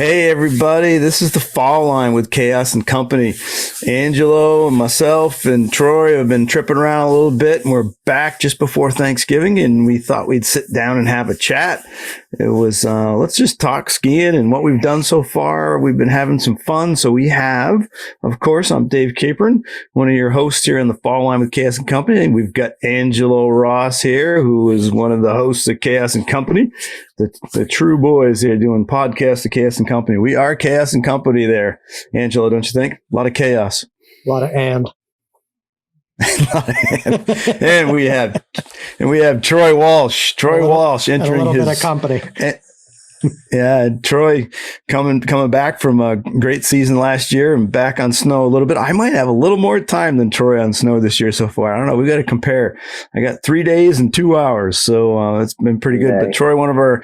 Hey, everybody. This is the Fall Line with Chaos and Company. Angelo and myself and Troy have been tripping around a little bit, and we're back just before Thanksgiving, and we thought we'd sit down and have a chat. It was, let's just talk skiing and what we've done so far. We've been having some fun. So we have, of course, I'm Dave Capron, one of your hosts here in the Fall Line with Chaos and Company. And we've got Angelo Ross here, who is one of the hosts of Chaos and Company. The true boys here doing podcasts of Chaos and Company. We are Chaos and Company there, Angelo, don't you think? A lot of chaos. A lot of and. and we have Troy Walsh. Walsh entering a little his bit of company. Yeah, Troy coming back from a great season last year and back on snow a little bit. I might have a little more time than Troy on snow this year so far. I don't know. We got to compare. I got 3 days and 2 hours, so it's been pretty good. But Troy, one of our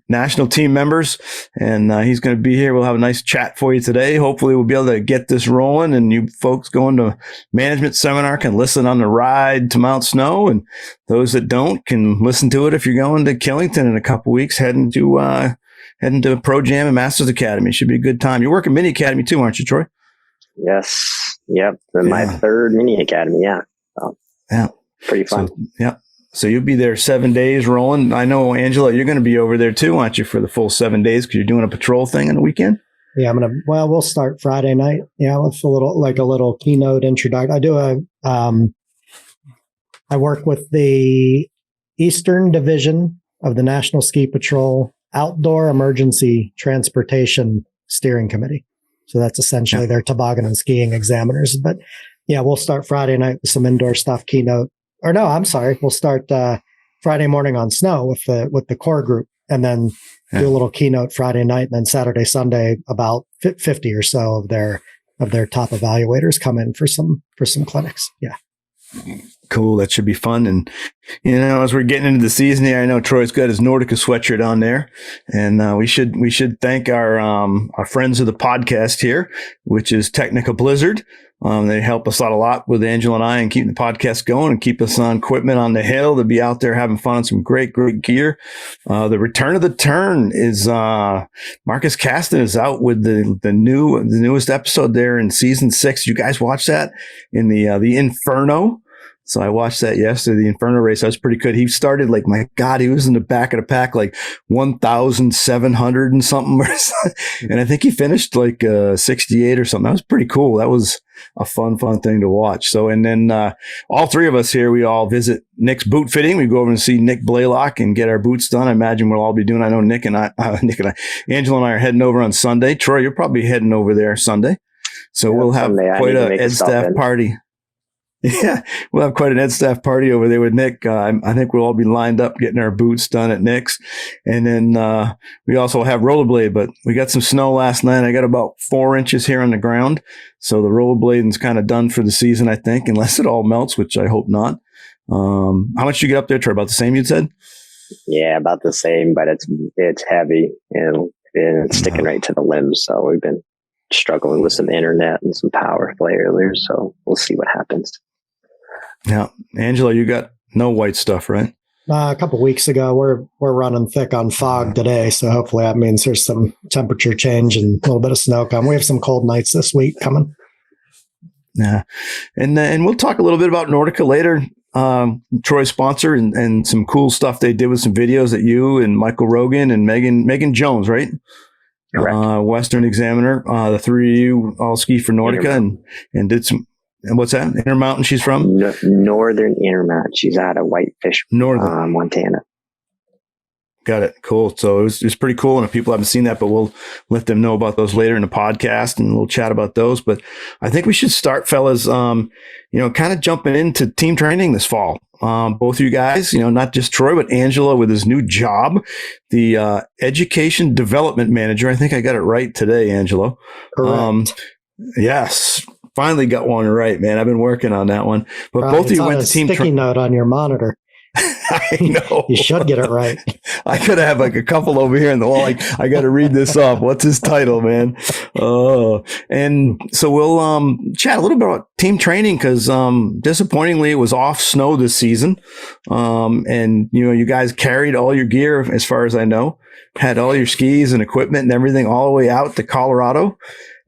national team members, and he's going to be here. We'll have a nice chat for you today. Hopefully, we'll be able to get this rolling, and you folks going to management seminar can listen on the ride to Mount Snow, and those that don't can listen to it if you're going to Killington in a couple weeks, heading to Pro Jam and Masters Academy. Should be a good time. You're working Mini Academy too, aren't you, Troy? Yes. Yep. My third Mini Academy. Yeah. So, yeah. Pretty fun. So, yeah. So you'll be there 7 days rolling. I know, Angela, you're going to be over there too, aren't you, for the full 7 days because you're doing a patrol thing on the weekend? Yeah, we'll start Friday night. Yeah, with a little keynote introduction. I work with the Eastern Division of the National Ski Patrol Outdoor Emergency Transportation Steering Committee. So that's essentially their toboggan and skiing examiners. But yeah, we'll start Friday night with some indoor stuff, keynote. Or no, I'm sorry. We'll start Friday morning on snow with the core group, and then do a little keynote Friday night, and then Saturday, Sunday, about 50 or so of their top evaluators come in for some clinics. Yeah. Cool. That should be fun. And, as we're getting into the season here, I know Troy's got his Nordica sweatshirt on there, and we should thank our friends of the podcast here, which is Technica Blizzard. They help us out a lot with Angela and I and keep the podcast going and keep us on equipment on the hill to be out there having fun on some great gear. The Return of the Turn is, Marcus Caston is out with the newest episode there in season 6. You guys watch that in the Inferno? So I watched that yesterday, the Inferno race. That was pretty good. He started my God, he was in the back of the pack, 1,700 and something. And I think he finished 68 or something. That was pretty cool. That was a fun thing to watch. So, and then all three of us here, we all visit Nick's boot fitting. We go over and see Nick Blaylock and get our boots done. I imagine we'll all be doing. I know Angela and I are heading over on Sunday. Troy, you're probably heading over there Sunday. So we'll have quite an Ed Staff party. Yeah, we'll have quite an Ed Staff party over there with Nick. I think we'll all be lined up getting our boots done at Nick's. And then we also have rollerblade, but we got some snow last night. I got about 4 inches here on the ground. So the rollerblading's kind of done for the season, I think, unless it all melts, which I hope not. How much did you get up there, Troy? About the same, you'd said? Yeah, about the same, but it's heavy and it's sticking right to the limbs. So we've been struggling with some internet and some power failures. So we'll see what happens. Yeah. Angela, you got no white stuff, right? A couple weeks ago, we're running thick on fog today. So hopefully that means there's some temperature change and a little bit of snow coming. We have some cold nights this week coming. Yeah. And we'll talk a little bit about Nordica later. Troy's sponsor and some cool stuff they did with some videos that you and Michael Rogan and Megan Jones, right? Correct. Western Examiner. The three of you all ski for Nordica and did some. And what's that? Intermountain she's from? Northern Intermountain. She's out of Whitefish, Montana. Got it. Cool. So it was pretty cool. And if people haven't seen that, but we'll let them know about those later in the podcast and we'll chat about those. But I think we should start, fellas, kind of jumping into team training this fall. Both of you guys, not just Troy, but Angelo with his new job, the Education Development Manager. I think I got it right today, Angelo. Correct. Yes. Finally got one right, man. I've been working on that one. But both of you went to team sticky note on your monitor. I know. You should get it right. I could have like a couple over here in the wall. Like, I got to read this off. What's his title, man? And so we'll chat a little bit about team training because disappointingly, it was off snow this season. And you guys carried all your gear, as far as I know, had all your skis and equipment and everything all the way out to Colorado,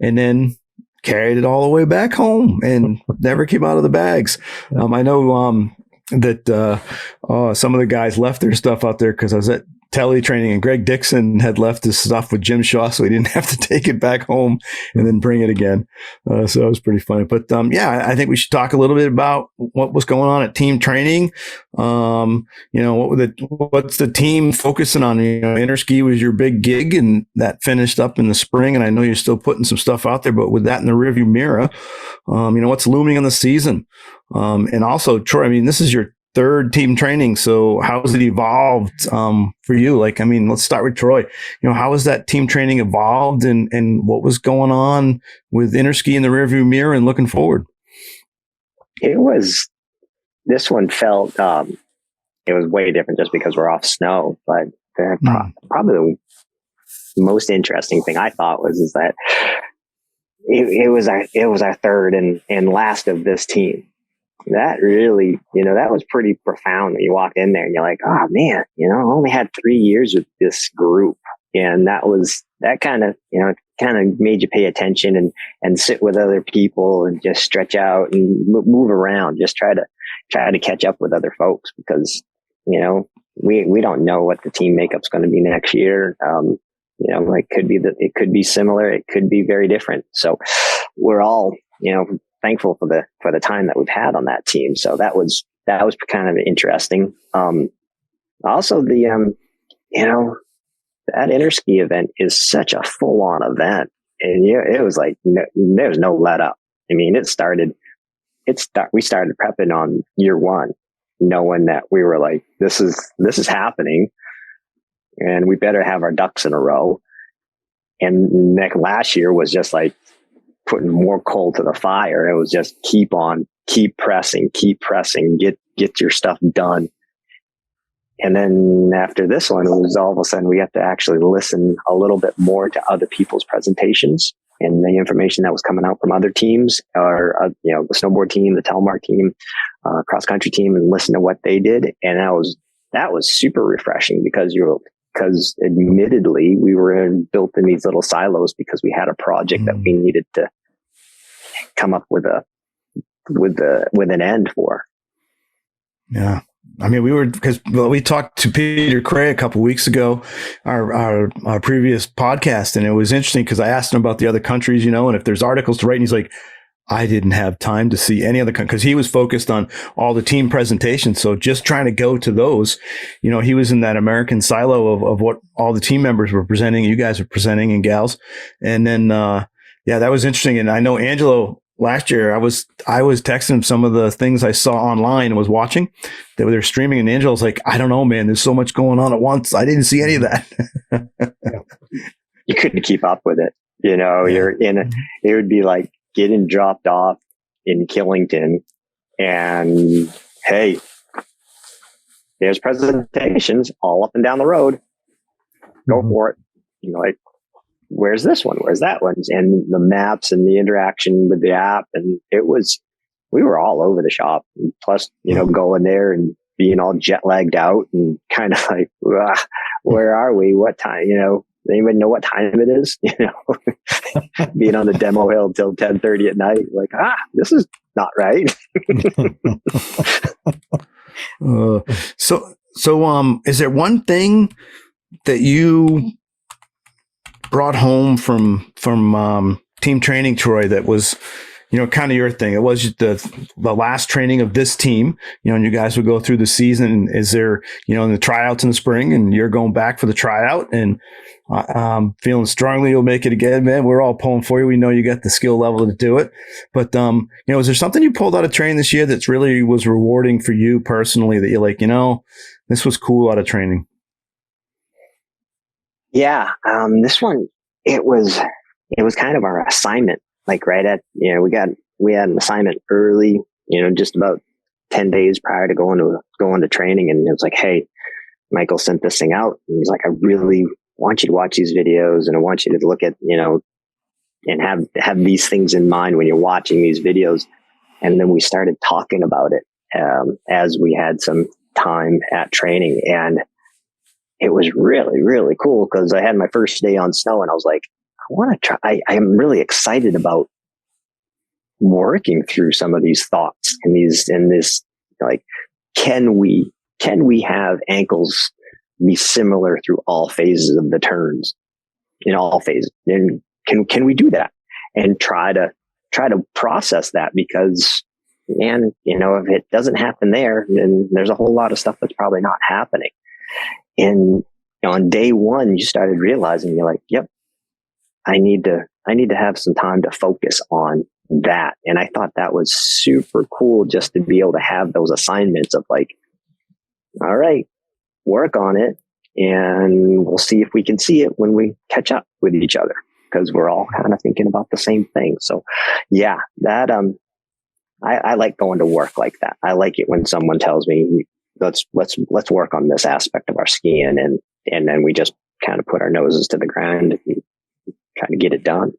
and then carried it all the way back home and never came out of the bags. I know that some of the guys left their stuff out there because I was at tele training, and Greg Dixon had left his stuff with Jim Shaw, so he didn't have to take it back home and then bring it again. So it was pretty funny. But I think we should talk a little bit about what was going on at team training. What's the team focusing on? Interski was your big gig, and that finished up in the spring. And I know you're still putting some stuff out there, but with that in the rearview mirror, what's looming in the season? And also, Troy, I mean, this is your third team training. So how has it evolved for you? Let's start with Troy. How has that team training evolved, and what was going on with Interski in the rearview mirror and looking forward? This one felt, it was way different just because we're off snow, but probably the most interesting thing I thought is that it was our third and last of this team. That really, that was pretty profound when you walk in there and you're like, oh man, I only had 3 years with this group. And that kind of made you pay attention and sit with other people and just stretch out and move around, just try to catch up with other folks because, we don't know what the team makeup's going to be next year. It could be similar. It could be very different. So we're all, thankful for the time that we've had on that team. So that was kind of interesting. Also that Interski event is such a full on event, and it was like, there was no let up. I mean, we started prepping on year one, knowing that we were like, this is happening and we better have our ducks in a row. And last year was just like putting more coal to the fire. It was just keep pressing, get your stuff done. And then after this one, it was all of a sudden we have to actually listen a little bit more to other people's presentations and the information that was coming out from other teams, or the snowboard team, the telemark team, cross country team, and listen to what they did. And that was super refreshing because admittedly we were built in these little silos because we had a project that we needed to come up with an end for. Yeah. I mean, because we talked to Peter Cray a couple of weeks ago, our previous podcast, and it was interesting because I asked him about the other countries, and if there's articles to write, and he's like, I didn't have time to see any other because he was focused on all the team presentations. So just trying to go to those, he was in that American silo of what all the team members were presenting, you guys were presenting, and gals. And then, that was interesting. And I know Angelo last year, I was texting him some of the things I saw online and was watching that they were streaming. And Angelo's like, I don't know, man, there's so much going on at once. I didn't see any of that. You couldn't keep up with it. You're it would be like getting dropped off in Killington and hey, there's presentations all up and down the road. Go for it. Like, where's this one? Where's that one? And the maps and the interaction with the app. And we were all over the shop. And plus, going there and being all jet lagged out and kind of like, where are we? What time? Anybody know what time it is? Being on the demo hill till 10:30 at night. Like, this is not right. So is there one thing that you brought home from team training, Troy, that was, kind of your thing? It was the last training of this team, and you guys would go through the season. Is there, in the tryouts in the spring, and you're going back for the tryout, and feeling strongly you'll make it again, man. We're all pulling for you. We know you got the skill level to do it. But, is there something you pulled out of training this year that's really was rewarding for you personally that you're like, this was cool out of training? Yeah. This one, it was kind of our assignment, like right at, we had an assignment early, just about 10 days prior to going to training. And it was like, hey, Michael sent this thing out. And he's like, I really want you to watch these videos, and I want you to look at, and have these things in mind when you're watching these videos. And then we started talking about it as we had some time at training. And it was really, really cool because I had my first day on snow and I was like, I want to try. I am really excited about working through some of these thoughts and this, like, can we have ankles be similar through all phases of the turns, in all phases? And can we do that and try to process that? Because, man, if it doesn't happen there, then there's a whole lot of stuff that's probably not happening. And on day one, you started realizing, you're like, yep, I need to have some time to focus on that. And I thought that was super cool, just to be able to have those assignments of like, all right, work on it, and we'll see if we can see it when we catch up with each other, because we're all kind of thinking about the same thing. So yeah, that, I like going to work like that. I like it when someone tells me, let's work on this aspect of our skiing, and then we just kind of put our noses to the ground and kind of get it done.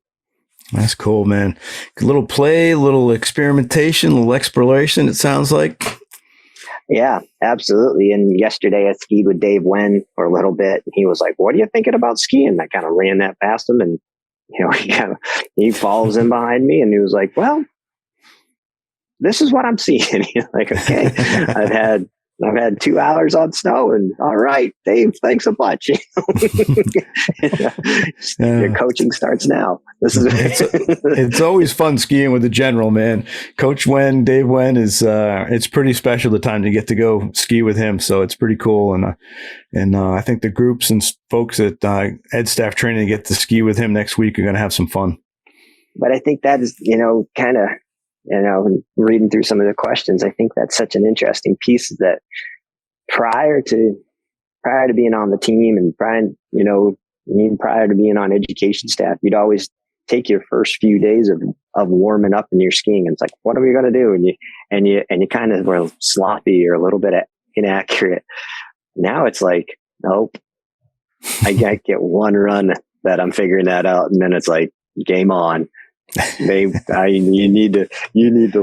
That's cool, man. A little play, a little experimentation, a little exploration, it sounds like. Yeah, absolutely. And yesterday I skied with Dave Wen for a little bit. And he was like, what are you thinking about skiing? I kind of ran that past him, and he follows in behind me, and he was like, well, this is what I'm seeing. He's like, okay, I've had 2 hours on snow, and all right, Dave, thanks a bunch. Your coaching starts now. This is it's always fun skiing with the general, man. Coach Wen, Dave Wen is it's pretty special the time to get to go ski with him. So it's pretty cool, and I think the groups and folks at Ed Staff Training get to ski with him next week are going to have some fun. But I think that is, kind of, reading through some of the questions, I think that's such an interesting piece, that prior to being on the team, and prior to being on education staff, you'd always take your first few days of warming up and your skiing, and it's like, what are we going to do? And you kind of were sloppy or a little bit inaccurate. Now it's like, nope, I get one run that I'm figuring that out, and then it's like, game on. You need to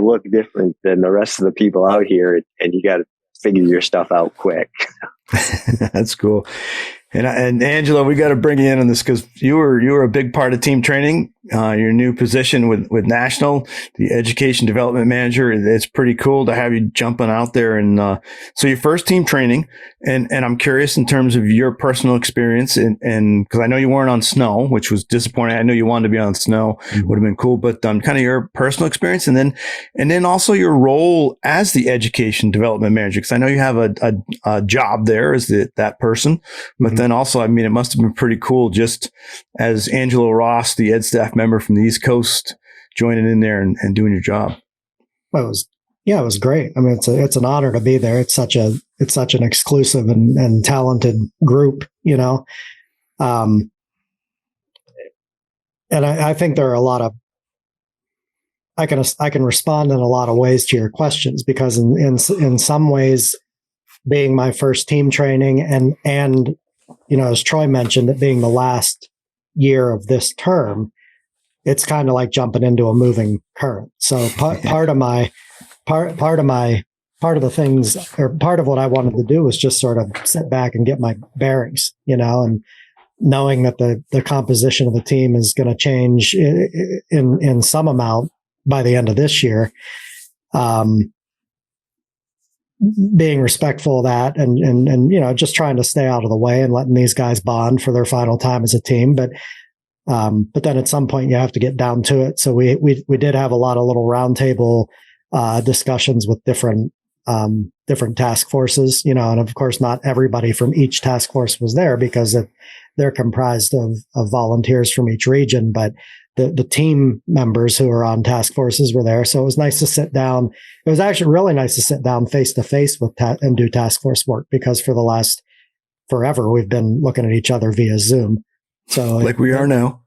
look different than the rest of the people out here, and you got to figure your stuff out quick. That's cool. And Angela, we got to bring you in on this, because you were a big part of team training. Your new position with National, the education development manager. It's pretty cool to have you jumping out there. And so your first team training, and I'm curious in terms of your personal experience, and because I know you weren't on snow, which was disappointing. I know you wanted to be on snow, would have been cool, but kind of your personal experience, and then also your role as the education development manager, because I know you have a job there as that person, but then also, I mean, it must have been pretty cool just as Angelo Ross, the Ed Staff member from the East Coast, joining in there and doing your job. Well, it was great. I mean, it's an honor to be there. It's such an exclusive and talented group, and I think there are a lot of, I can respond in a lot of ways to your questions, because in some ways, being my first team training and as Troy mentioned, it being the last year of this term, it's kind of like jumping into a moving current. So part of the things, or part of what I wanted to do was just sort of sit back and get my bearings, and knowing that the composition of the team is going to change in some amount by the end of this year. Being respectful of that and just trying to stay out of the way and letting these guys bond for their final time as a team. But then at some point you have to get down to it. So we did have a lot of little roundtable discussions with different task forces, and of course not everybody from each task force was there, because they're comprised of volunteers from each region, but the team members who are on task forces were there. So it was nice to sit down. It was actually really nice to sit down face to face and do task force work, because for the last forever, we've been looking at each other via Zoom. So like we are now.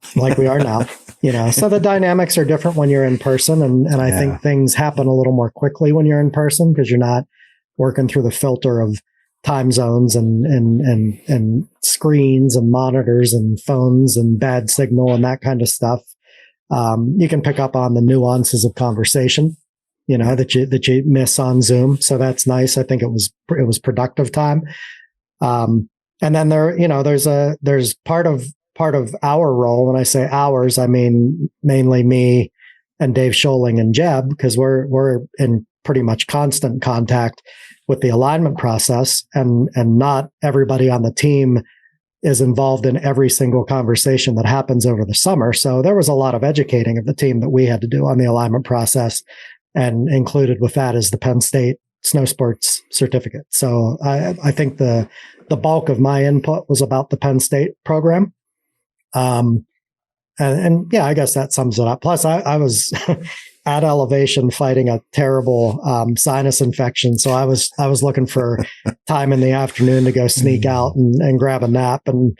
So the dynamics are different when you're in person. And I think things happen a little more quickly when you're in person because you're not working through the filter of time zones and screens and monitors and phones and bad signal and that kind of stuff. You can pick up on the nuances of conversation, that you miss on Zoom. So that's nice. I think it was productive time. And then there's part of our role. When I say ours, I mean mainly me and Dave Scholing and Jeb, because we're in pretty much constant contact with the alignment process, and not everybody on the team is involved in every single conversation that happens over the summer. So there was a lot of educating of the team that we had to do on the alignment process, and included with that is the Penn State snow sports certificate. So I think the bulk of my input was about the Penn State program. And yeah, I guess that sums it up. Plus I was at elevation fighting a terrible sinus infection. So I was looking for time in the afternoon to go sneak out and grab a nap, and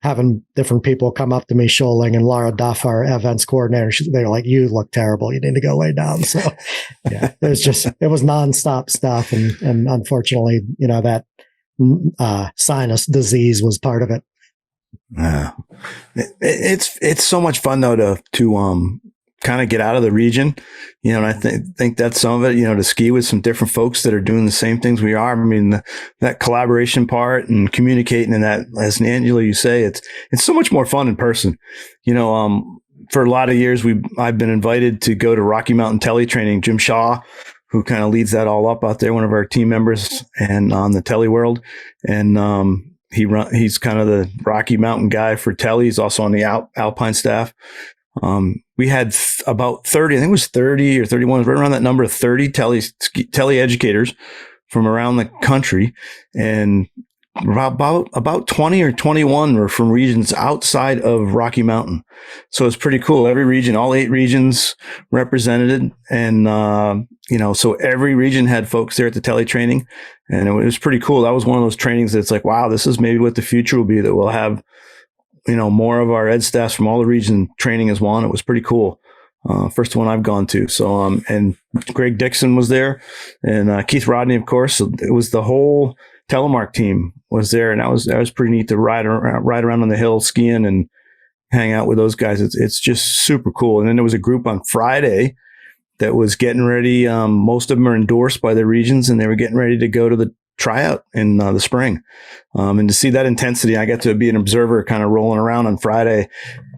having different people come up to me, Scholing and Laura Duff, our events coordinator. They were like, "You look terrible. You need to go lay down." So yeah, it was nonstop stuff. And unfortunately, that sinus disease was part of it. Yeah. It's so much fun though to kind of get out of the region, and I think that's some of it, to ski with some different folks that are doing the same things we are. I mean, that collaboration part and communicating, and that, as Angela, you say, it's so much more fun in person. For a lot of years, I've been invited to go to Rocky Mountain tele training. Jim Shaw, who kind of leads that all up out there, one of our team members, and on the tele world, and he's kind of the Rocky Mountain guy for tele. He's also on the Alpine staff. We had about 30, I think it was 30 or 31, right around that number of 30 tele educators from around the country. And about 20 or 21 were from regions outside of Rocky Mountain. So it's pretty cool. Every region, all 8 regions represented. And, so every region had folks there at the tele training, and it was pretty cool. That was one of those trainings that's like, wow, this is maybe what the future will be, that we'll have, more of our ed staffs from all the region training as one. It was pretty cool. First one I've gone to. So, and Greg Dixon was there, and Keith Rodney, of course. So it was the whole telemark team was there, and that was pretty neat to ride around on the hill skiing and hang out with those guys. It's just super cool. And then there was a group on Friday that was getting ready. Most of them are endorsed by the regions, and they were getting ready to go to the tryout in the spring. And to see that intensity, I got to be an observer, kind of rolling around on Friday,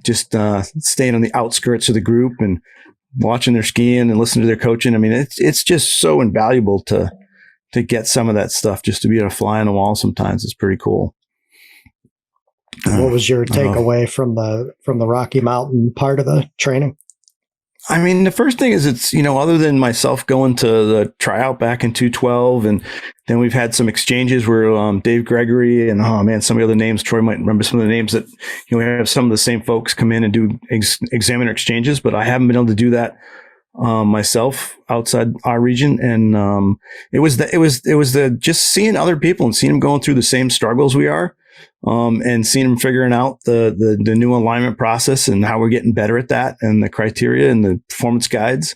just staying on the outskirts of the group and watching their skiing and listening to their coaching. I mean, it's just so invaluable to get some of that stuff, just to be able to fly on the wall sometimes. It's pretty cool. What was your takeaway from the Rocky Mountain part of the training? I mean, the first thing is it's, other than myself going to the tryout back in 2012, and then we've had some exchanges where Dave Gregory and, some of the other names, Troy might remember some of the names, that, we have some of the same folks come in and do examiner exchanges, but I haven't been able to do that myself outside our region. And it was the just seeing other people and seeing them going through the same struggles we are. And seeing them figuring out the new alignment process and how we're getting better at that, and the criteria and the performance guides.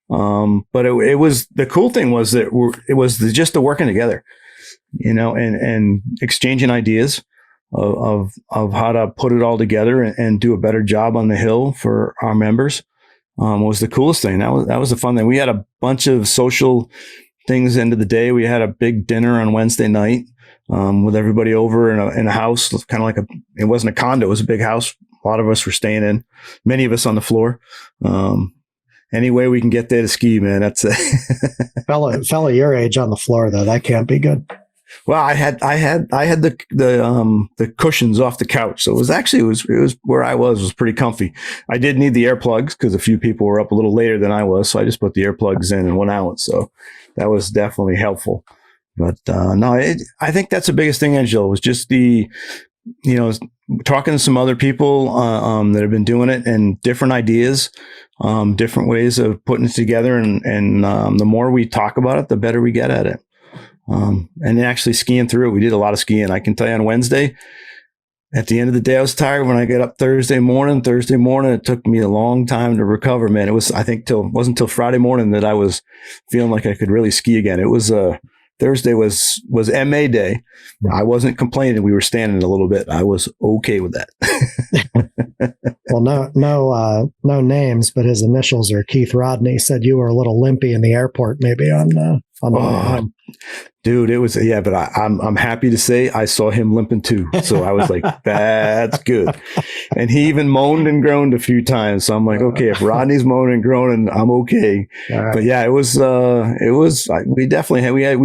But it was, the cool thing was that it was just the working together, and exchanging ideas of how to put it all together and do a better job on the hill for our members. Was the coolest thing. That was the fun thing. We had a bunch of social things end of the day. We had a big dinner on Wednesday night. With everybody over in a house, kind of like it wasn't a condo, it was a big house. A lot of us were staying in, many of us on the floor. Any way we can get there to ski, man, that's it. Fella your age on the floor though, that can't be good. Well, I had the cushions off the couch, so it was where I was pretty comfy. I did need the earplugs because a few people were up a little later than I was, so I just put the earplugs in and went out. So that was definitely helpful. But I think that's the biggest thing, Angela, was just talking to some other people that have been doing it, and different ideas, different ways of putting it together. And the more we talk about it, the better we get at it. And actually skiing through it, we did a lot of skiing. I can tell you on Wednesday, at the end of the day, I was tired when I got up Thursday morning. It took me a long time to recover, man. It wasn't till Friday morning that I was feeling like I could really ski again. It was, Thursday was MA day. I wasn't complaining. We were standing a little bit. I was okay with that. Well, no names, but his initials are Keith Rodney. Said you were a little limpy in the airport, maybe on the way home. Dude, it was, yeah, but I'm happy to say I saw him limping too. So I was like, that's good. And he even moaned and groaned a few times. So I'm like, okay, if Rodney's moaning and groaning, I'm okay. Right. But yeah, we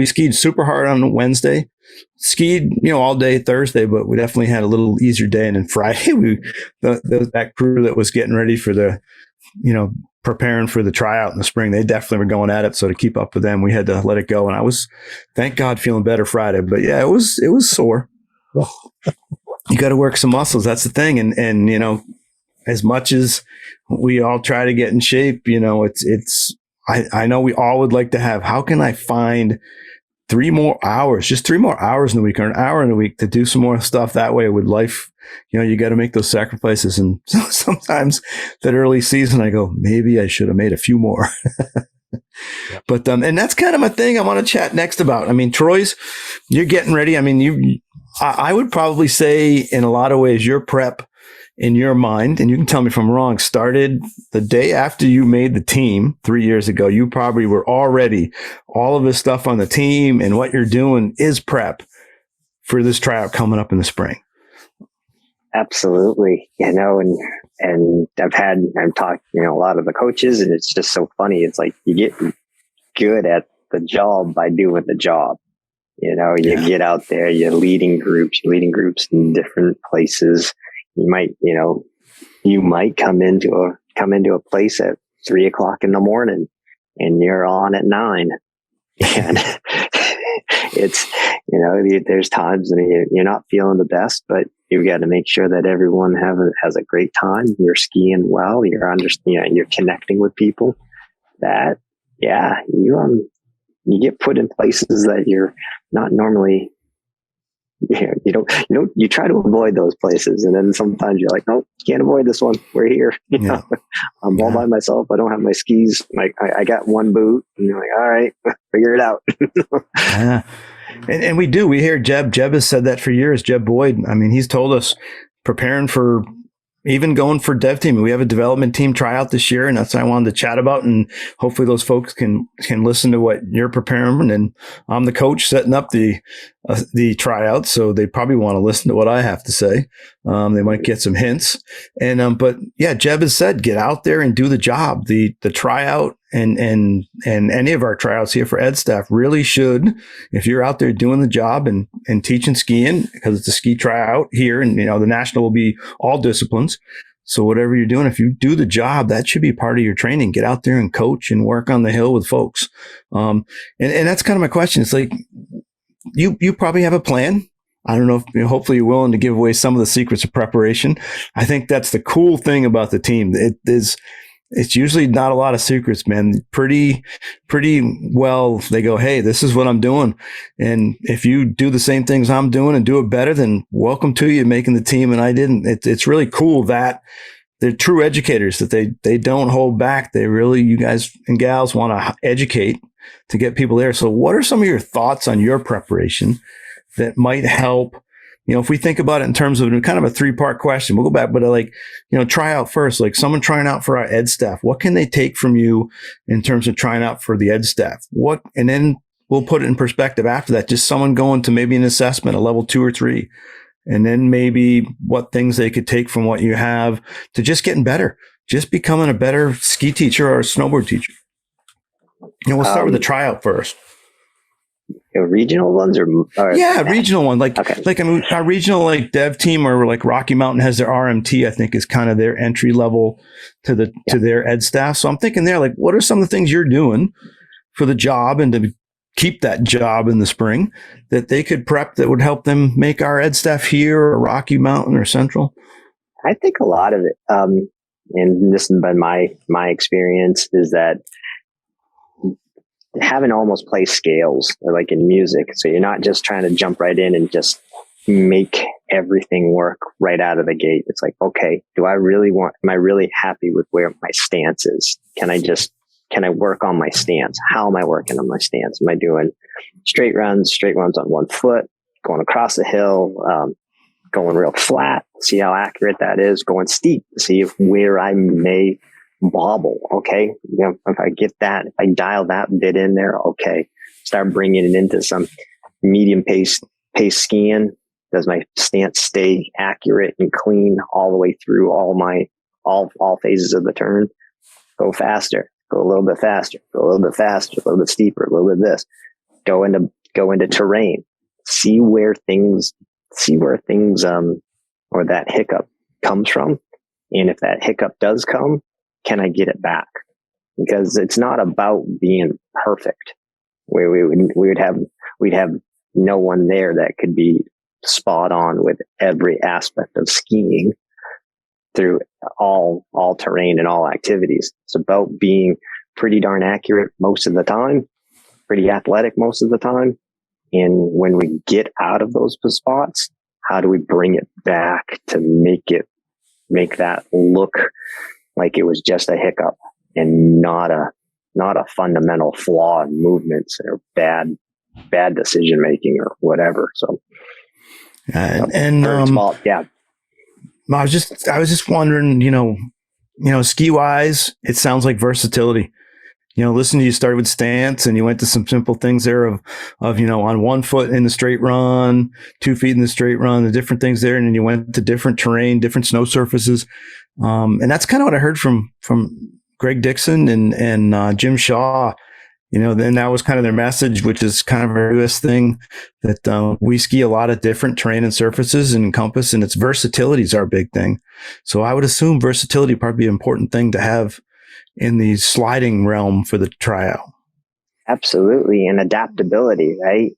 skied super hard on Wednesday, skied, all day Thursday, but we definitely had a little easier day. And then Friday, that crew that was getting ready for the, preparing for the tryout in the spring, they definitely were going at it. So to keep up with them, we had to let it go. And I was, thank God, feeling better Friday. But yeah, it was sore. You got to work some muscles. That's the thing. And as much as we all try to get in shape, I know we all would like to have, how can I find 3 more hours in the week, or an hour in a week to do some more stuff that way with life. You got to make those sacrifices. And sometimes that early season, I go, maybe I should have made a few more. Yep. But, and that's kind of my thing I want to chat next about. I mean, Troy's, you're getting ready. I mean, I would probably say in a lot of ways, your prep in your mind, and you can tell me if I'm wrong, started the day after you made the team 3 years ago. You probably were already, all of this stuff on the team and what you're doing is prep for this tryout coming up in the spring. Absolutely. And I've talked, a lot of the coaches, and it's just so funny. It's like you get good at the job by doing the job. You get out there, you're leading groups in different places. You might come into a place at 3:00 in the morning and you're on at 9. And it's, there's times when you're not feeling the best, but you've got to make sure that everyone has a great time. You're skiing well. You're connecting with people that, you get put in places that you're not normally. You try to avoid those places, and then sometimes you're like, no, can't avoid this one. We're here. I'm all by myself. I don't have my skis. I got one boot, and you're like, all right, figure it out. Yeah. And we do. We hear Jeb. Jeb has said that for years. Jeb Boyd. I mean, he's told us preparing for even going for dev team. We have a development team tryout this year, and that's what I wanted to chat about. And hopefully those folks can listen to what you're preparing. And I'm the coach setting up the tryout, so they probably want to listen to what I have to say. They might get some hints. And but yeah, Jeb has said, get out there and do the job. The tryout and any of our tryouts here for ed staff really should, if you're out there doing the job and teaching skiing, because it's a ski tryout here, and the national will be all disciplines. So whatever you're doing, if you do the job, that should be part of your training. Get out there and coach and work on the hill with folks. And that's kind of my question. It's like, you probably have a plan. I don't know if hopefully you're willing to give away some of the secrets of preparation. I think that's the cool thing about the team. It's usually not a lot of secrets, man. Pretty well, they go, hey, this is what I'm doing. And if you do the same things I'm doing and do it better, then welcome to you making the team. And I didn't. It's really cool that they're true educators, that they don't hold back. They really, you guys and gals, want to educate to get people there. So what are some of your thoughts on your preparation that might help? If we think about it in terms of kind of a 3-part question, we'll go back, but try out first, like someone trying out for our ed staff, what can they take from you in terms of trying out for the ed staff? And then we'll put it in perspective after that, just someone going to maybe an assessment, a level 2 or 3, and then maybe what things they could take from what you have to just getting better, just becoming a better ski teacher or a snowboard teacher. We'll start with the tryout first. Regional ones or regional one. Okay. Like, I mean, our regional, like dev team, or like Rocky Mountain has their RMT, I think is kind of their entry level to their ed staff. So I'm thinking there, like, what are some of the things you're doing for the job and to keep that job in the spring that they could prep that would help them make our ed staff here or Rocky Mountain or Central? I think a lot of it, and this has been my experience, is that having almost play scales, or like in music. So you're not just trying to jump right in and just make everything work right out of the gate. It's like, okay, am I really happy with where my stance is? Can I work on my stance? How am I working on my stance? Am I doing straight runs on one foot, going across the hill, going real flat, see how accurate that is, going steep, see where I may bobble. Okay. If I dial that bit in there, okay, start bringing it into some medium pace skiing. Does my stance stay accurate and clean all the way through all phases of the turn? Go faster, go a little bit faster, go a little bit faster, a little bit steeper, a little bit of this. Go into terrain. See where things or that hiccup comes from. And if that hiccup does come, can I get it back? Because it's not about being perfect. We'd have no one there that could be spot on with every aspect of skiing through all terrain and all activities. It's about being pretty darn accurate most of the time, pretty athletic most of the time. And when we get out of those spots, how do we bring it back to make that look like it was just a hiccup and not a fundamental flaw in movements or bad decision making or whatever. So, yeah. I was just wondering, ski wise, it sounds like versatility. Listen, you started with stance and you went to some simple things there of, on 1 foot in the straight run, 2 feet in the straight run, the different things there. And then you went to different terrain, different snow surfaces. And that's kind of what I heard from Greg Dixon and Jim Shaw. Then that was kind of their message, which is kind of our newest thing, that we ski a lot of different terrain and surfaces and encompass, and its versatility is our big thing. So I would assume versatility would probably be an important thing to have in the sliding realm for the tryout. Absolutely. And adaptability, right?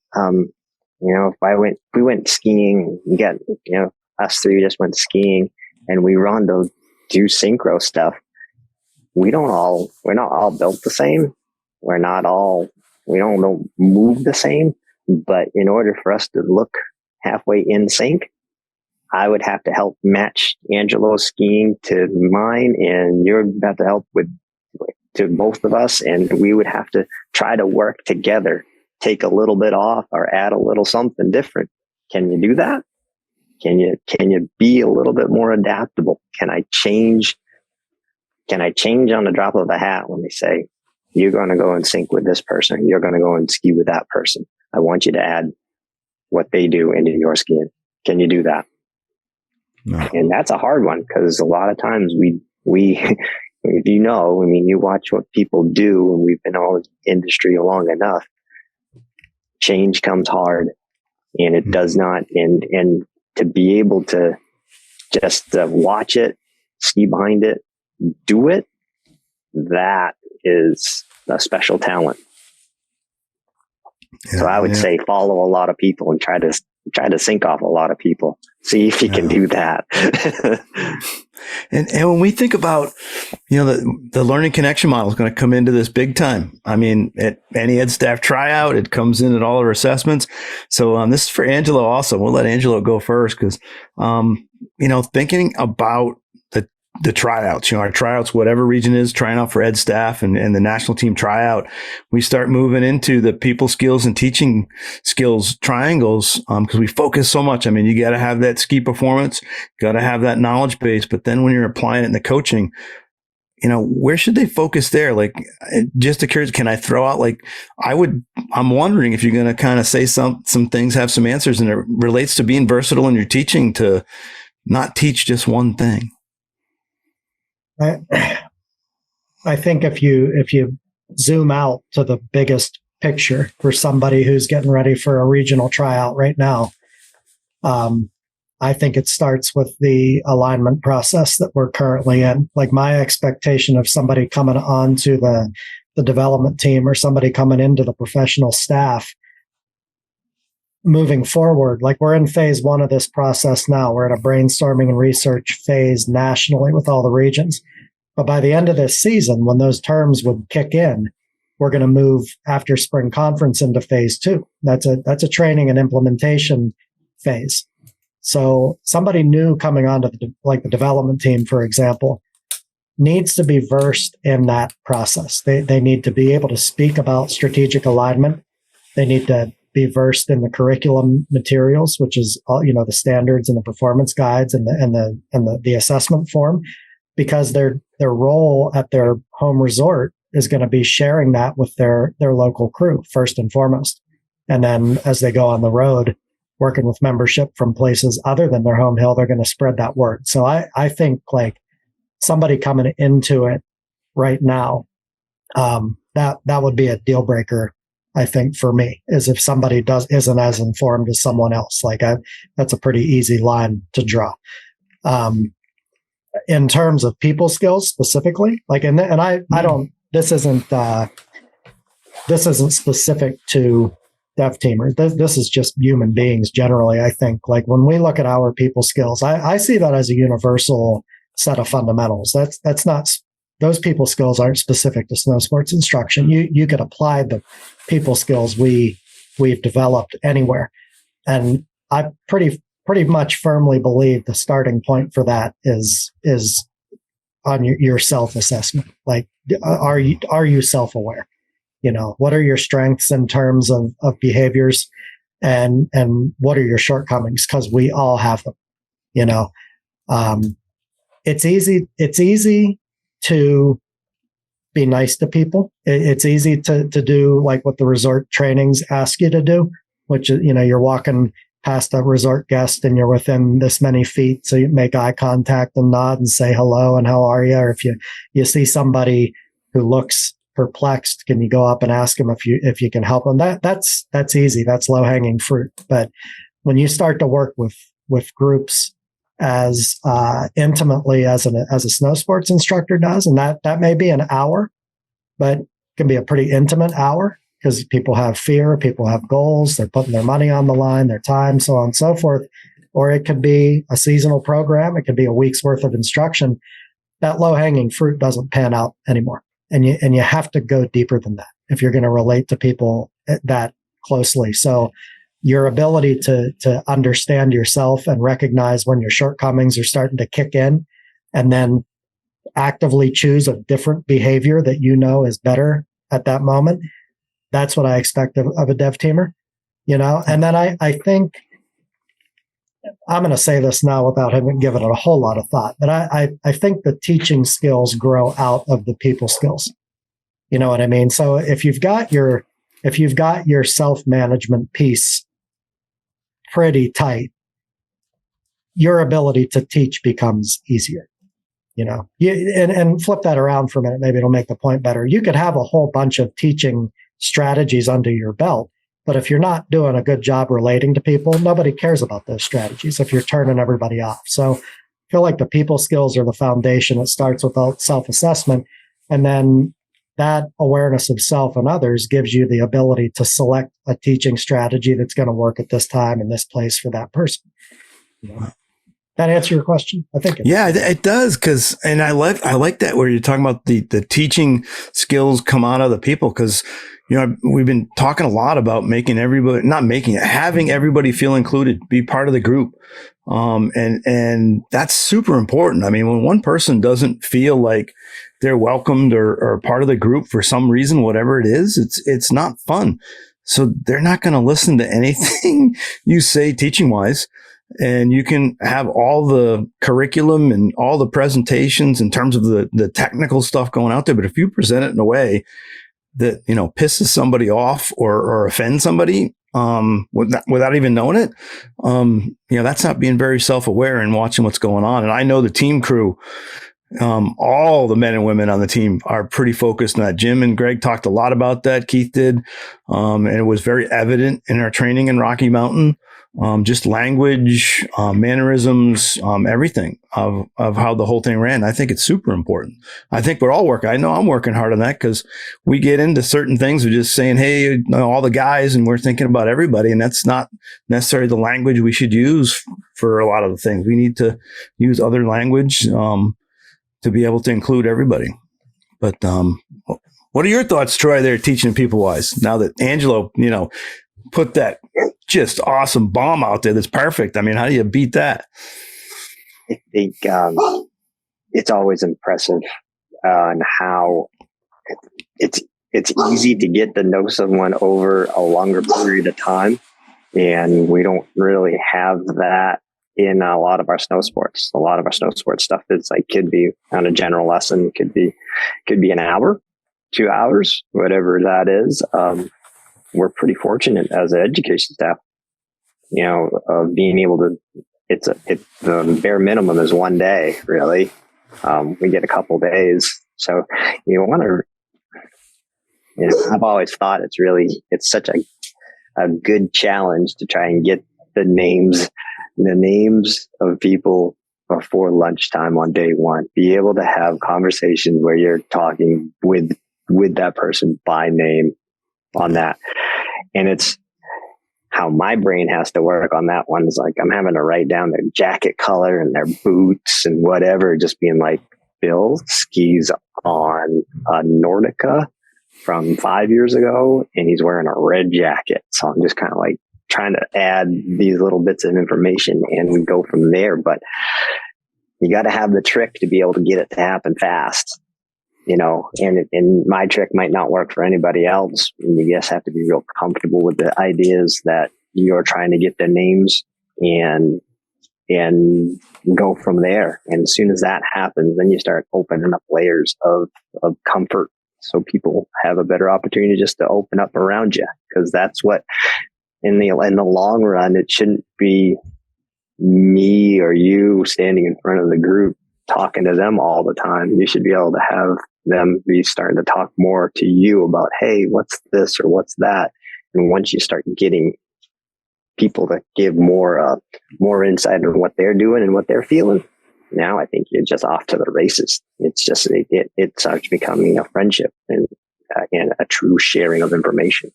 If we went skiing, us three just went skiing and we run to do synchro stuff. We're not all built the same. We don't move the same, but in order for us to look halfway in sync, I would have to help match Angelo's skiing to mine, and you'd have to help to both of us, and we would have to try to work together, take a little bit off or add a little something different. Can you do that? Can you be a little bit more adaptable? Can I change on the drop of a hat when they say, you're going to go and sync with this person, you're going to go and ski with that person, I want you to add what they do into your skiing. Can you do that? No. And that's a hard one, because a lot of times we if you watch what people do, and we've been in the industry long enough, change comes hard, and it does not. And to be able to just watch it, ski behind it, do it, that is a special talent. Yeah, so I would say follow a lot of people and try to sync off a lot of people. See if you can do that. And when we think about, the learning connection model is going to come into this big time. I mean, at any ed staff tryout, it comes in at all our assessments. So this is for Angelo also. We'll let Angelo go first because, thinking about the tryouts, our tryouts, whatever region is trying out for ed staff and the national team tryout, we start moving into the people skills and teaching skills triangles. Cause we focus so much. I mean, you got to have that ski performance, got to have that knowledge base, but then when you're applying it in the coaching, where should they focus there? Like, just occurs, can I throw out, I'm wondering if you're going to kind of say some things, have some answers, and it relates to being versatile in your teaching, to not teach just one thing. I think if you zoom out to the biggest picture for somebody who's getting ready for a regional tryout right now, I think it starts with the alignment process that we're currently in. Like, my expectation of somebody coming on to the development team or somebody coming into the professional staff moving forward, like, we're in phase 1 of this process now. We're at a brainstorming and research phase nationally with all the regions. But by the end of this season, when those terms would kick in, we're going to move after spring conference into phase 2. That's a training and implementation phase. So somebody new coming onto the development team, for example, needs to be versed in that process. They need to be able to speak about strategic alignment. They need to be versed in the curriculum materials, which is the standards and the performance guides and the assessment form, because their role at their home resort is going to be sharing that with their local crew first and foremost. And then as they go on the road, working with membership from places other than their home hill, they're going to spread that word. So I think like somebody coming into it right now, that would be a deal breaker, I think, for me, is if somebody isn't as informed as someone else. That's a pretty easy line to draw. In terms of people skills specifically, this isn't specific to dev teamers. This is just human beings generally. I think like when we look at our people skills, I see that as a universal set of fundamentals. That's not, those people skills aren't specific to snow sports instruction. You could apply the people skills we've developed anywhere. And I pretty much firmly believe the starting point for that is on your self-assessment. Like, are you self-aware? What are your strengths in terms of behaviors, and what are your shortcomings? Because we all have them. It's easy to be nice to people. It's easy to do like what the resort trainings ask you to do, which is, you're walking past a resort guest and you're within this many feet. So you make eye contact and nod and say hello and how are you? Or if you see somebody who looks perplexed, can you go up and ask them if you can help them? That's easy. That's low hanging fruit. But when you start to work with groups as intimately as a snow sports instructor does, and that may be an hour, but it can be a pretty intimate hour because people have fear, people have goals, they're putting their money on the line, their time, so on and so forth. Or it could be a seasonal program, it could be a week's worth of instruction. That low hanging fruit doesn't pan out anymore. And you have to go deeper than that if you're going to relate to people that closely. So your ability to understand yourself and recognize when your shortcomings are starting to kick in, and then actively choose a different behavior that is better at that moment. That's what I expect of a dev teamer, And then I think, I'm going to say this now without having given it a whole lot of thought, but I think the teaching skills grow out of the people skills. You know what I mean? So if you've got your self-management piece pretty tight, your ability to teach becomes easier. And flip that around for a minute. Maybe it'll make the point better. You could have a whole bunch of teaching strategies under your belt, but if you're not doing a good job relating to people, nobody cares about those strategies if you're turning everybody off. So I feel like the people skills are the foundation. It starts with self-assessment, and then that awareness of self and others gives you the ability to select a teaching strategy that's going to work at this time and this place for that person. That answer your question? I think it does. And I like that where you're talking about the teaching skills come out of the people, because we've been talking a lot about having everybody feel included, be part of the group. And that's super important. I mean, when one person doesn't feel like they're welcomed or part of the group for some reason, whatever it is, it's not fun. So they're not going to listen to anything you say teaching wise. And you can have all the curriculum and all the presentations in terms of the technical stuff going out there. But if you present it in a way that, pisses somebody off or offends somebody, without even knowing it, that's not being very self-aware and watching what's going on. And I know the team crew, all the men and women on the team are pretty focused on that. Jim and Greg talked a lot about that. Keith did. And it was very evident in our training in Rocky Mountain. Just language, mannerisms, everything of how the whole thing ran. I think it's super important. I think we're all working. I know I'm working hard on that, because we get into certain things of just saying, hey, all the guys, and we're thinking about everybody. And that's not necessarily the language we should use for a lot of the things. We need to use other language to be able to include everybody. But what are your thoughts, Troy, there teaching people wise, now that Angelo, put that just awesome bomb out there that's perfect. I mean, how do you beat that? I think it's always impressive on how it's easy to get to know someone over a longer period of time, and we don't really have that in a lot of our snow sports. A lot of our snow sports stuff is like could be on a general lesson, could be an hour, 2 hours, whatever that is. We're pretty fortunate as an education staff, of being able to. The bare minimum is 1 day, really. We get a couple days, so you want to. I've always thought it's such a good challenge to try and get the names of people before lunchtime on day one. Be able to have conversations where you're talking with that person by name on that, and it's. How my brain has to work on that one is like I'm having to write down their jacket color and their boots and whatever, just being like, Bill skis on a Nordica from 5 years ago and he's wearing a red jacket. So I'm just kind of like trying to add these little bits of information and we go from there. But you got to have the trick to be able to get it to happen fast. And my trick might not work for anybody else. And you just have to be real comfortable with the ideas that you're trying to get the names and go from there. And as soon as that happens, then you start opening up layers of comfort. So people have a better opportunity just to open up around you. Cause that's what in the long run, it shouldn't be me or you standing in front of the group talking to them all the time. You should be able to have them be starting to talk more to you about, hey, what's this or what's that? And once you start getting people to give more insight on what they're doing and what they're feeling, now I think you're just off to the races. It's just, it starts becoming a friendship and a true sharing of information.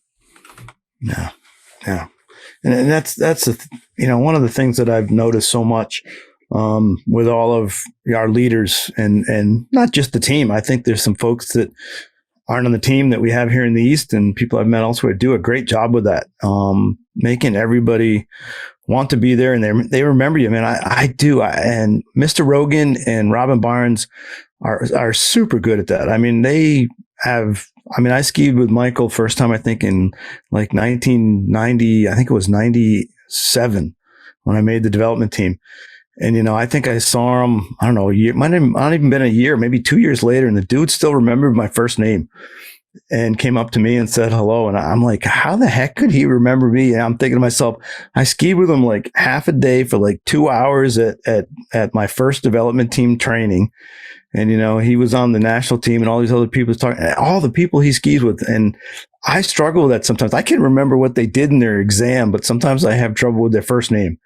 Yeah. Yeah. And that's one of the things that I've noticed so much with all of our leaders and not just the team. I think there's some folks that aren't on the team that we have here in the East and people I've met elsewhere do a great job with that, making everybody want to be there and they remember you. Man, I do. And Mr. Rogan and Robin Barnes are super good at that. I mean, I skied with Michael first time, I think in like 1990, I think it was 97 when I made the development team. And, I think I saw him, I don't know, a year, might have not even been a year, maybe 2 years later. And the dude still remembered my first name and came up to me and said hello. And I'm like, how the heck could he remember me? And I'm thinking to myself, I skied with him like half a day for like 2 hours at my first development team training. And, he was on the national team and all these other people talking, all the people he skis with. And I struggle with that sometimes. I can remember what they did in their exam, but sometimes I have trouble with their first name.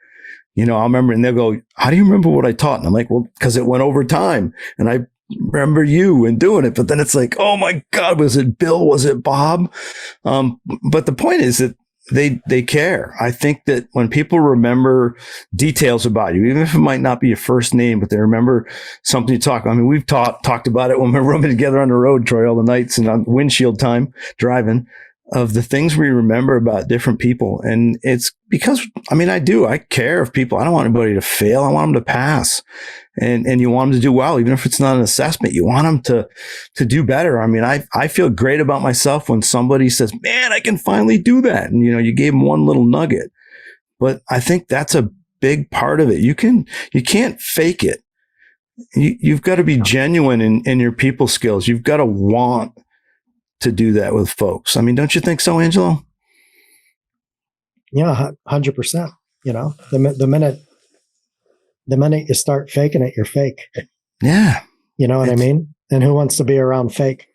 I'll remember and they'll go, how do you remember what I taught? And I'm like, well, because it went over time and I remember you and doing it. But then it's like, oh my God, was it Bill? Was it Bob? But the point is that they care. I think that when people remember details about you, even if it might not be your first name, but they remember something you talk. I mean, we've talked about it when we're rooming together on the road, Troy, all the nights and on windshield time driving, of the things we remember about different people. And it's because, I care of people. I don't want anybody to fail. I want them to pass and you want them to do well. Even if it's not an assessment, you want them to do better. I feel great about myself when somebody says, man, I can finally do that. And, you gave them one little nugget, but I think that's a big part of it. You can't fake it. You've got to be genuine in your people skills. You've got to want to do that with folks. Don't you think so, Angelo? Yeah, 100%. The minute you start faking it, you're fake. Yeah. You know what I mean? And who wants to be around fake?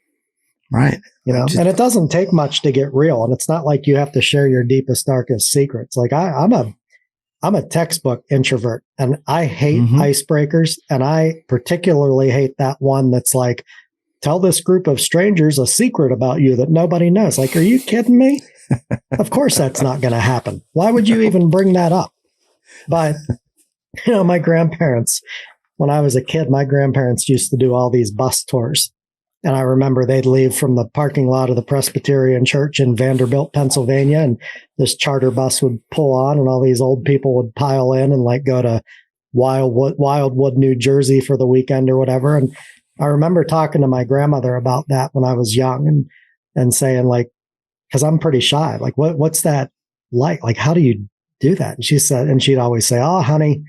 Right. And it doesn't take much to get real. And it's not like you have to share your deepest, darkest secrets. Like I'm a textbook introvert and I hate icebreakers. And I particularly hate that one that's like, tell this group of strangers a secret about you that nobody knows. Like, are you kidding me? Of course that's not going to happen. Why would you even bring that up? But, my grandparents, when I was a kid, my grandparents used to do all these bus tours. And I remember they'd leave from the parking lot of the Presbyterian Church in Vanderbilt, Pennsylvania, and this charter bus would pull on, and all these old people would pile in and like go to Wildwood, New Jersey for the weekend or whatever. And I remember talking to my grandmother about that when I was young and saying, like, because I'm pretty shy, like, what's that like? Like, how do you do that? And she said, and she'd always say, oh, honey,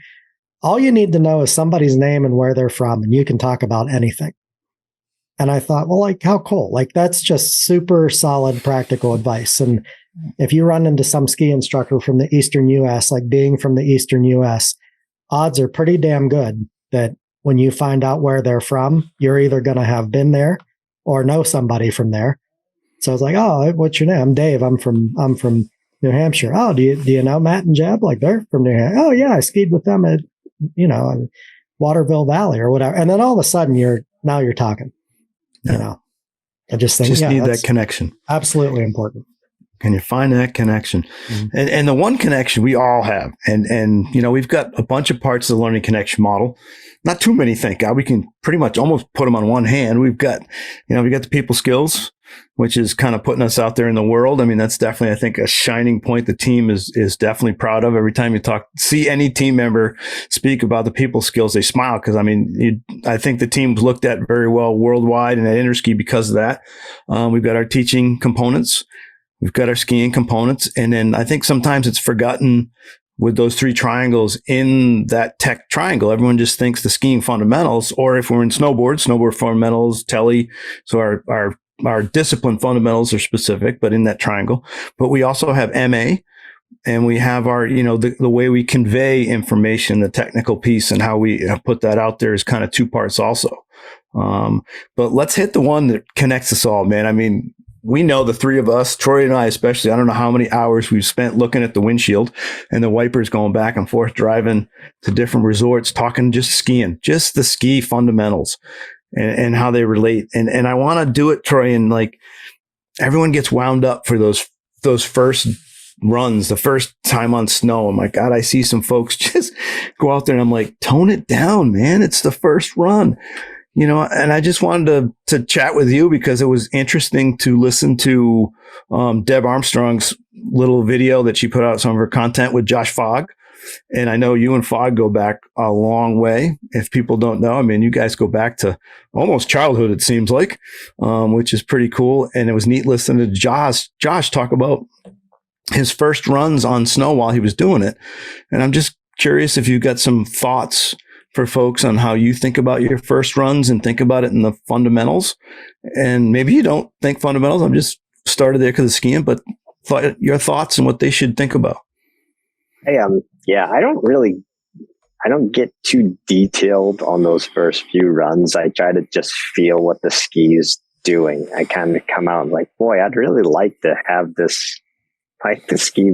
all you need to know is somebody's name and where they're from, and you can talk about anything. And I thought, well, like, how cool. Like, that's just super solid practical advice. And if you run into some ski instructor from the Eastern US, like being from the Eastern US, odds are pretty damn good that when you find out where they're from, you're either going to have been there or know somebody from there. So I was like, oh, what's your name? I'm Dave. I'm from New Hampshire. Oh, do you know Matt and Jeb? Like, they're from New Hampshire. Oh yeah, I skied with them at, in Waterville Valley or whatever. And then all of a sudden you're talking. Yeah. I just think need that connection. Absolutely important. Can you find that connection? Mm-hmm. And the one connection we all have, and we've got a bunch of parts of the learning connection model. Not too many, thank God. We can pretty much almost put them on one hand. We've got, we got the people skills, which is kind of putting us out there in the world. I mean, that's definitely, I think, a shining point the team is definitely proud of. Every time you see any team member speak about the people skills, they smile because, I think the team's looked at very well worldwide and at Interski because of that. We've got our teaching components. We've got our skiing components. And then I think sometimes it's forgotten with those three triangles in that tech triangle. Everyone just thinks the skiing fundamentals, or if we're in snowboard fundamentals, tele. So our discipline fundamentals are specific, but in that triangle. But we also have MA, and we have our, the way we convey information, the technical piece, and how we put that out there is kind of two parts also. But let's hit the one that connects us all, man. We know the three of us, Troy and I especially, I don't know how many hours we've spent looking at the windshield and the wipers going back and forth, driving to different resorts, talking just skiing, just the ski fundamentals and how they relate. And I want to do it, Troy, and like everyone gets wound up for those first runs, the first time on snow. I'm like, God, I see some folks just go out there and I'm like, tone it down, man. It's the first run. And I just wanted to chat with you because it was interesting to listen to Deb Armstrong's little video that she put out, some of her content with Josh Fogg. And I know you and Fogg go back a long way. If people don't know, you guys go back to almost childhood, it seems like, which is pretty cool. And it was neat listening to Josh talk about his first runs on snow while he was doing it. And I'm just curious if you've got some thoughts for folks on how you think about your first runs and think about it in the fundamentals. And maybe you don't think fundamentals. I'm just started there because of skiing, but your thoughts and what they should think about. Hey, I don't get too detailed on those first few runs. I try to just feel what the ski is doing. I kind of come out like, boy, I'd really like to have this, like the ski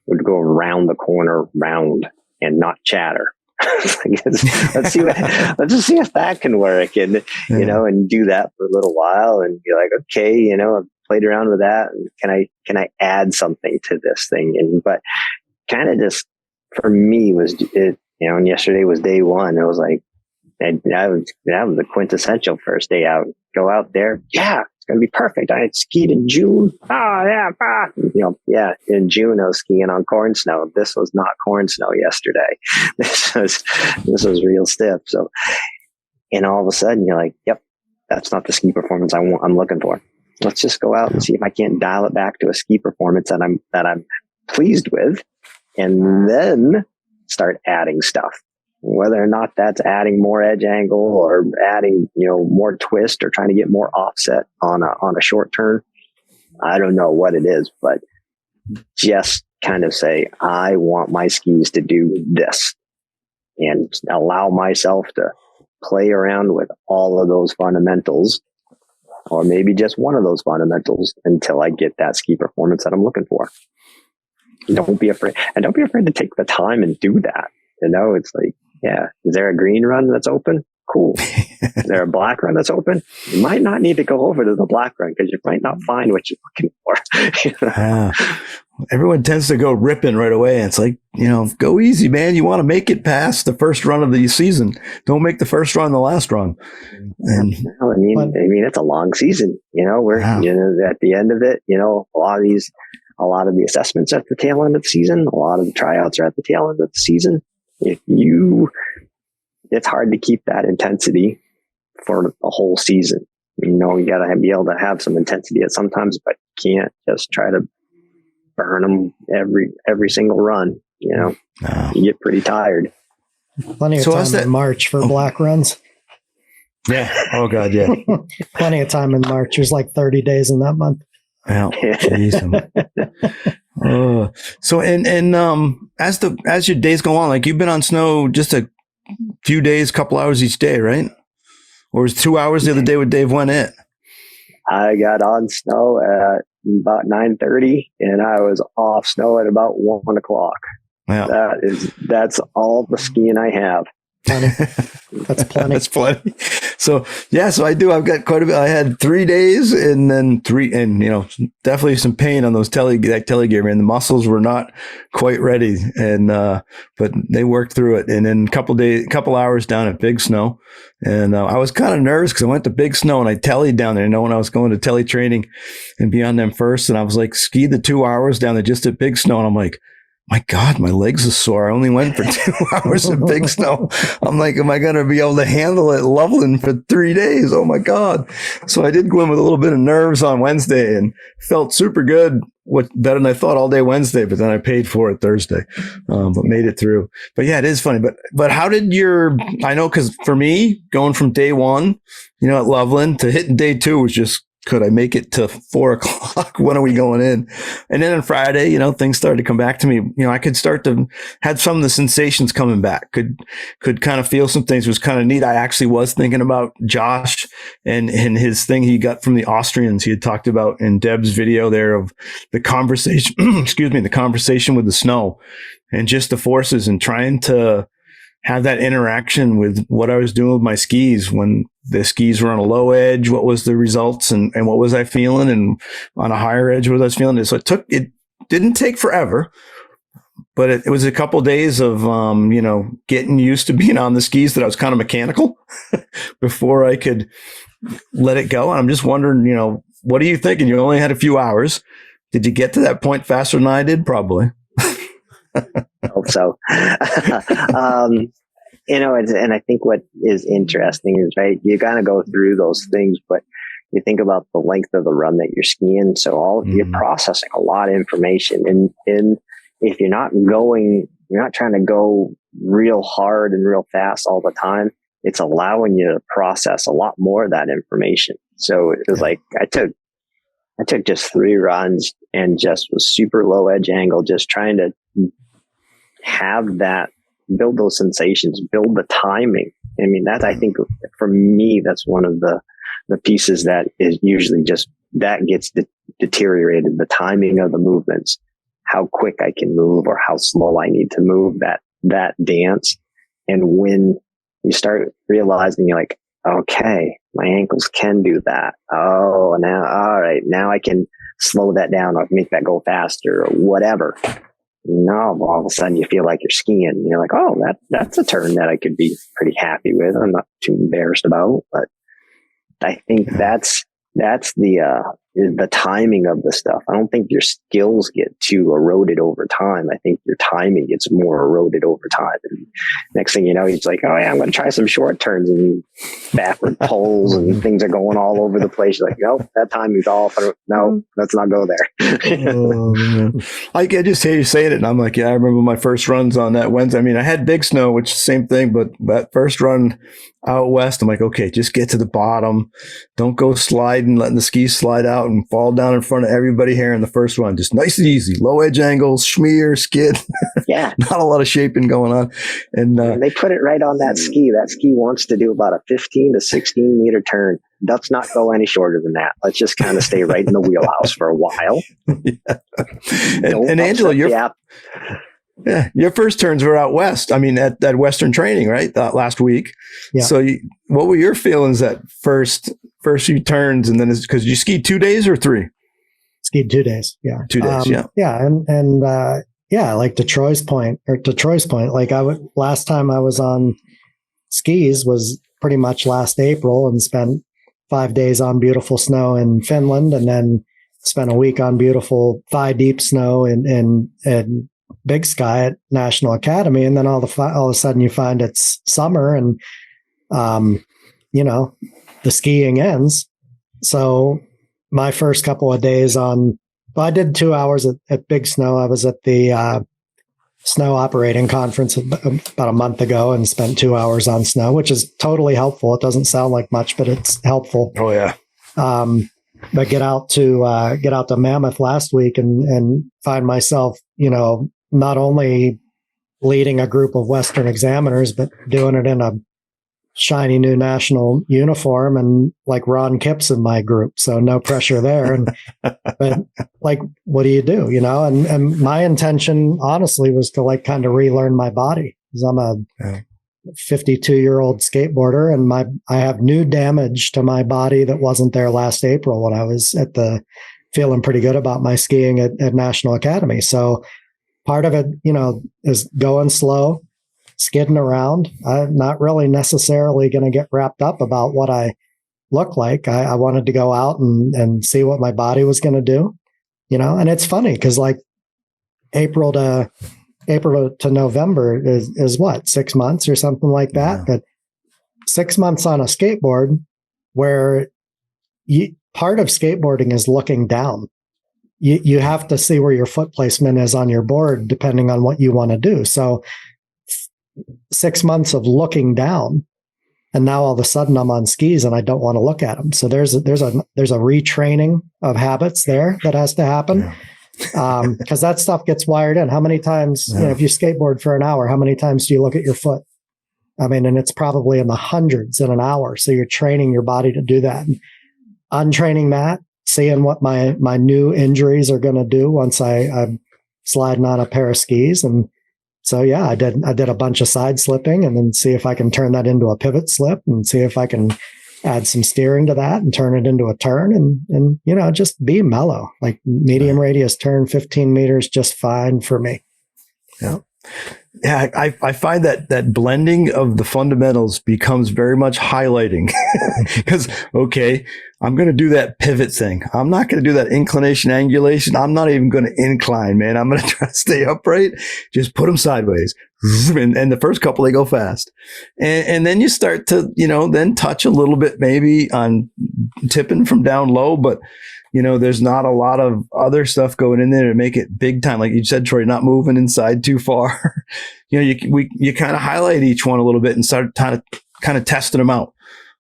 would go around the corner round and not chatter. let's just see if that can work, and and do that for a little while and be like, okay, I've played around with that, and can I add something to this thing? And but kind of just for me was it, and yesterday was day one. It was like that was the quintessential first day out. Go out there, yeah, it's gonna be perfect. I skied in June. In June I was skiing on corn snow. This was not corn snow yesterday. This was real stiff. So, and all of a sudden you're like, yep, that's not the ski performance I'm looking for. Let's just go out and see if I can't dial it back to a ski performance that I'm pleased with, and then start adding stuff. Whether or not that's adding more edge angle or adding, more twist or trying to get more offset on a short turn. I don't know what it is, but just kind of say, I want my skis to do this, and allow myself to play around with all of those fundamentals, or maybe just one of those fundamentals until I get that ski performance that I'm looking for. Don't be afraid. And don't be afraid to take the time and do that. It's like, yeah, is there a green run that's open? Cool. Is there a black run that's open? You might not need to go over to the black run because you might not find what you're looking for. everyone tends to go ripping right away. And it's like, go easy, man. You want to make it past the first run of the season. Don't make the first run the last run. And I mean, it's a long season. We're at the end of it. A lot of the assessments at the tail end of the season. A lot of the tryouts are at the tail end of the season. It's hard to keep that intensity for the whole season. You got to be able to have some intensity at sometimes, but you can't just try to burn them every single run. You get pretty tired. Plenty of time in March for black runs. Yeah. Oh God. Yeah. Plenty of time in March. There's like 30 days in that month. Yeah. So as your days go on, like you've been on snow just a few days, couple hours each day, right? Or was 2 hours the other day when Dave went in? I got on snow at about 9:30 and I was off snow at about 1 o'clock. Yeah. That's all the skiing I have. That's plenty. That's plenty. So I do. I've got quite a bit. I had 3 days and then definitely some pain on those telly gear, man. The muscles were not quite ready, and but they worked through it. And then couple hours down at Big Snow, and I was kind of nervous because I went to Big Snow and I tellied down there. When I was going to telly training and be on them first, and I was like skied the 2 hours down there just at Big Snow, and I'm like, my God, my legs are sore. I only went for 2 hours of Big Snow. I'm like, am I going to be able to handle it Loveland for 3 days? Oh my God. So I did go in with a little bit of nerves on Wednesday and felt super good. Better than I thought all day Wednesday, but then I paid for it Thursday, but made it through. But yeah, it is funny. But how did I know, cause for me going from day one, at Loveland to hitting day two was just, could I make it to 4 o'clock? When are we going in? And then on Friday, things started to come back to me. I could start to had some of the sensations coming back. Could kind of feel some things. It was kind of neat. I actually was thinking about Josh and his thing he got from the Austrians. He had talked about in Deb's video there of the conversation, the conversation with the snow and just the forces and trying to have that interaction with what I was doing with my skis when the skis were on a low edge. What was the results and what was I feeling? And on a higher edge, what was I feeling? So it didn't take forever, but it was a couple of days of, getting used to being on the skis that I was kind of mechanical before I could let it go. And I'm just wondering, what are you thinking? You only had a few hours. Did you get to that point faster than I did? Probably. I hope so. And I think what is interesting is, right, you kind of go through those things, but you think about the length of the run that you're skiing. So you're processing a lot of information. And if you're not trying to go real hard and real fast all the time, it's allowing you to process a lot more of that information. So it was like, I took just 3 runs and just was super low edge angle, just trying to have that, build those sensations, build the timing. I mean, I think for me, that's one of the pieces that is usually just that gets deteriorated, the timing of the movements, how quick I can move or how slow I need to move that dance. And when you start realizing you're like, okay, my ankles can do that. Oh, now, all right, now I can slow that down or make that go faster or whatever. No, all of a sudden you feel like you're skiing. You're like, oh, that's a turn that I could be pretty happy with. I'm not too embarrassed about, but I think that's the timing of the stuff. I don't think your skills get too eroded over time. I think your timing gets more eroded over time. And next thing you know, he's like, oh yeah, I'm going to try some short turns and backward pulls and things are going all over the place. You're like, no, that timing's off. No, let's not go there. Oh, man. I just hear you saying it. And I'm like, yeah, I remember my first runs on that Wednesday. I mean, I had Big Snow, which is the same thing, but that first run out west, I'm like, okay, just get to the bottom. Don't go sliding, letting the skis slide out and fall down in front of everybody here in the first run. Just nice and easy. Low edge angles, schmear, skid. Yeah. Not a lot of shaping going on. And they put it right on that ski. That ski wants to do about a 15 to 16 meter turn. Let's not go any shorter than that. Let's just kind of stay right in the wheelhouse for a while. Yeah. And Angela, your first turns were out west. I mean, at Western training, right? Last week. Yeah. So what were your feelings at first few turns? And then because you skied 2 days or 3? skied 2 days. Yeah. 2 days. Yeah. Yeah. Yeah, like to Troy's point, like last time I was on skis was pretty much last April and spent 5 days on beautiful snow in Finland, and then spent a week on beautiful thigh deep snow in Big Sky at National Academy. And then all of a sudden you find it's summer and, the skiing ends. So my first couple of days I did 2 hours at Big Snow. I was at the snow operating conference about a month ago and spent 2 hours on snow, which is totally helpful. It doesn't sound like much, but it's helpful. Oh yeah. But get out to Mammoth last week and find myself, not only leading a group of Western examiners, but doing it in a shiny new national uniform and like Ron Kipps in my group. So no pressure there. But like, what do you do? And my intention honestly was to like kind of relearn my body, because I'm a 52-year-old skateboarder and I have new damage to my body that wasn't there last April when I was feeling pretty good about my skiing at National Academy. So part of it, is going slow, skidding around. I'm not really necessarily going to get wrapped up about what I look like. I wanted to go out and see what my body was going to do, and it's funny because like April to November is what, 6 months or something like that. Yeah. But 6 months on a skateboard where part of skateboarding is looking down. You have to see where your foot placement is on your board, depending on what you want to do. So 6 months of looking down, and now all of a sudden I'm on skis and I don't want to look at them. So there's a retraining of habits there that has to happen, because that stuff gets wired in. How many times, if you skateboard for an hour, how many times do you look at your foot? I mean, and it's probably in the hundreds in an hour. So you're training your body to do that. And untraining that, seeing what my new injuries are going to do once I'm sliding on a pair of skis. And so, yeah, I did a bunch of side slipping and then see if I can turn that into a pivot slip and see if I can add some steering to that and turn it into a turn and just be mellow. Like medium radius turn, 15 meters, just fine for me. Yeah. Yeah, I find that blending of the fundamentals becomes very much highlighting because, okay, I'm going to do that pivot thing. I'm not going to do that inclination, angulation. I'm not even going to incline, man. I'm going to try to stay upright. Just put them sideways. And the first couple, they go fast. And then you start to, then touch a little bit maybe on tipping from down low, but there's not a lot of other stuff going in there to make it big time. Like you said, Troy, not moving inside too far. You kind of highlight each one a little bit and start kind of testing them out.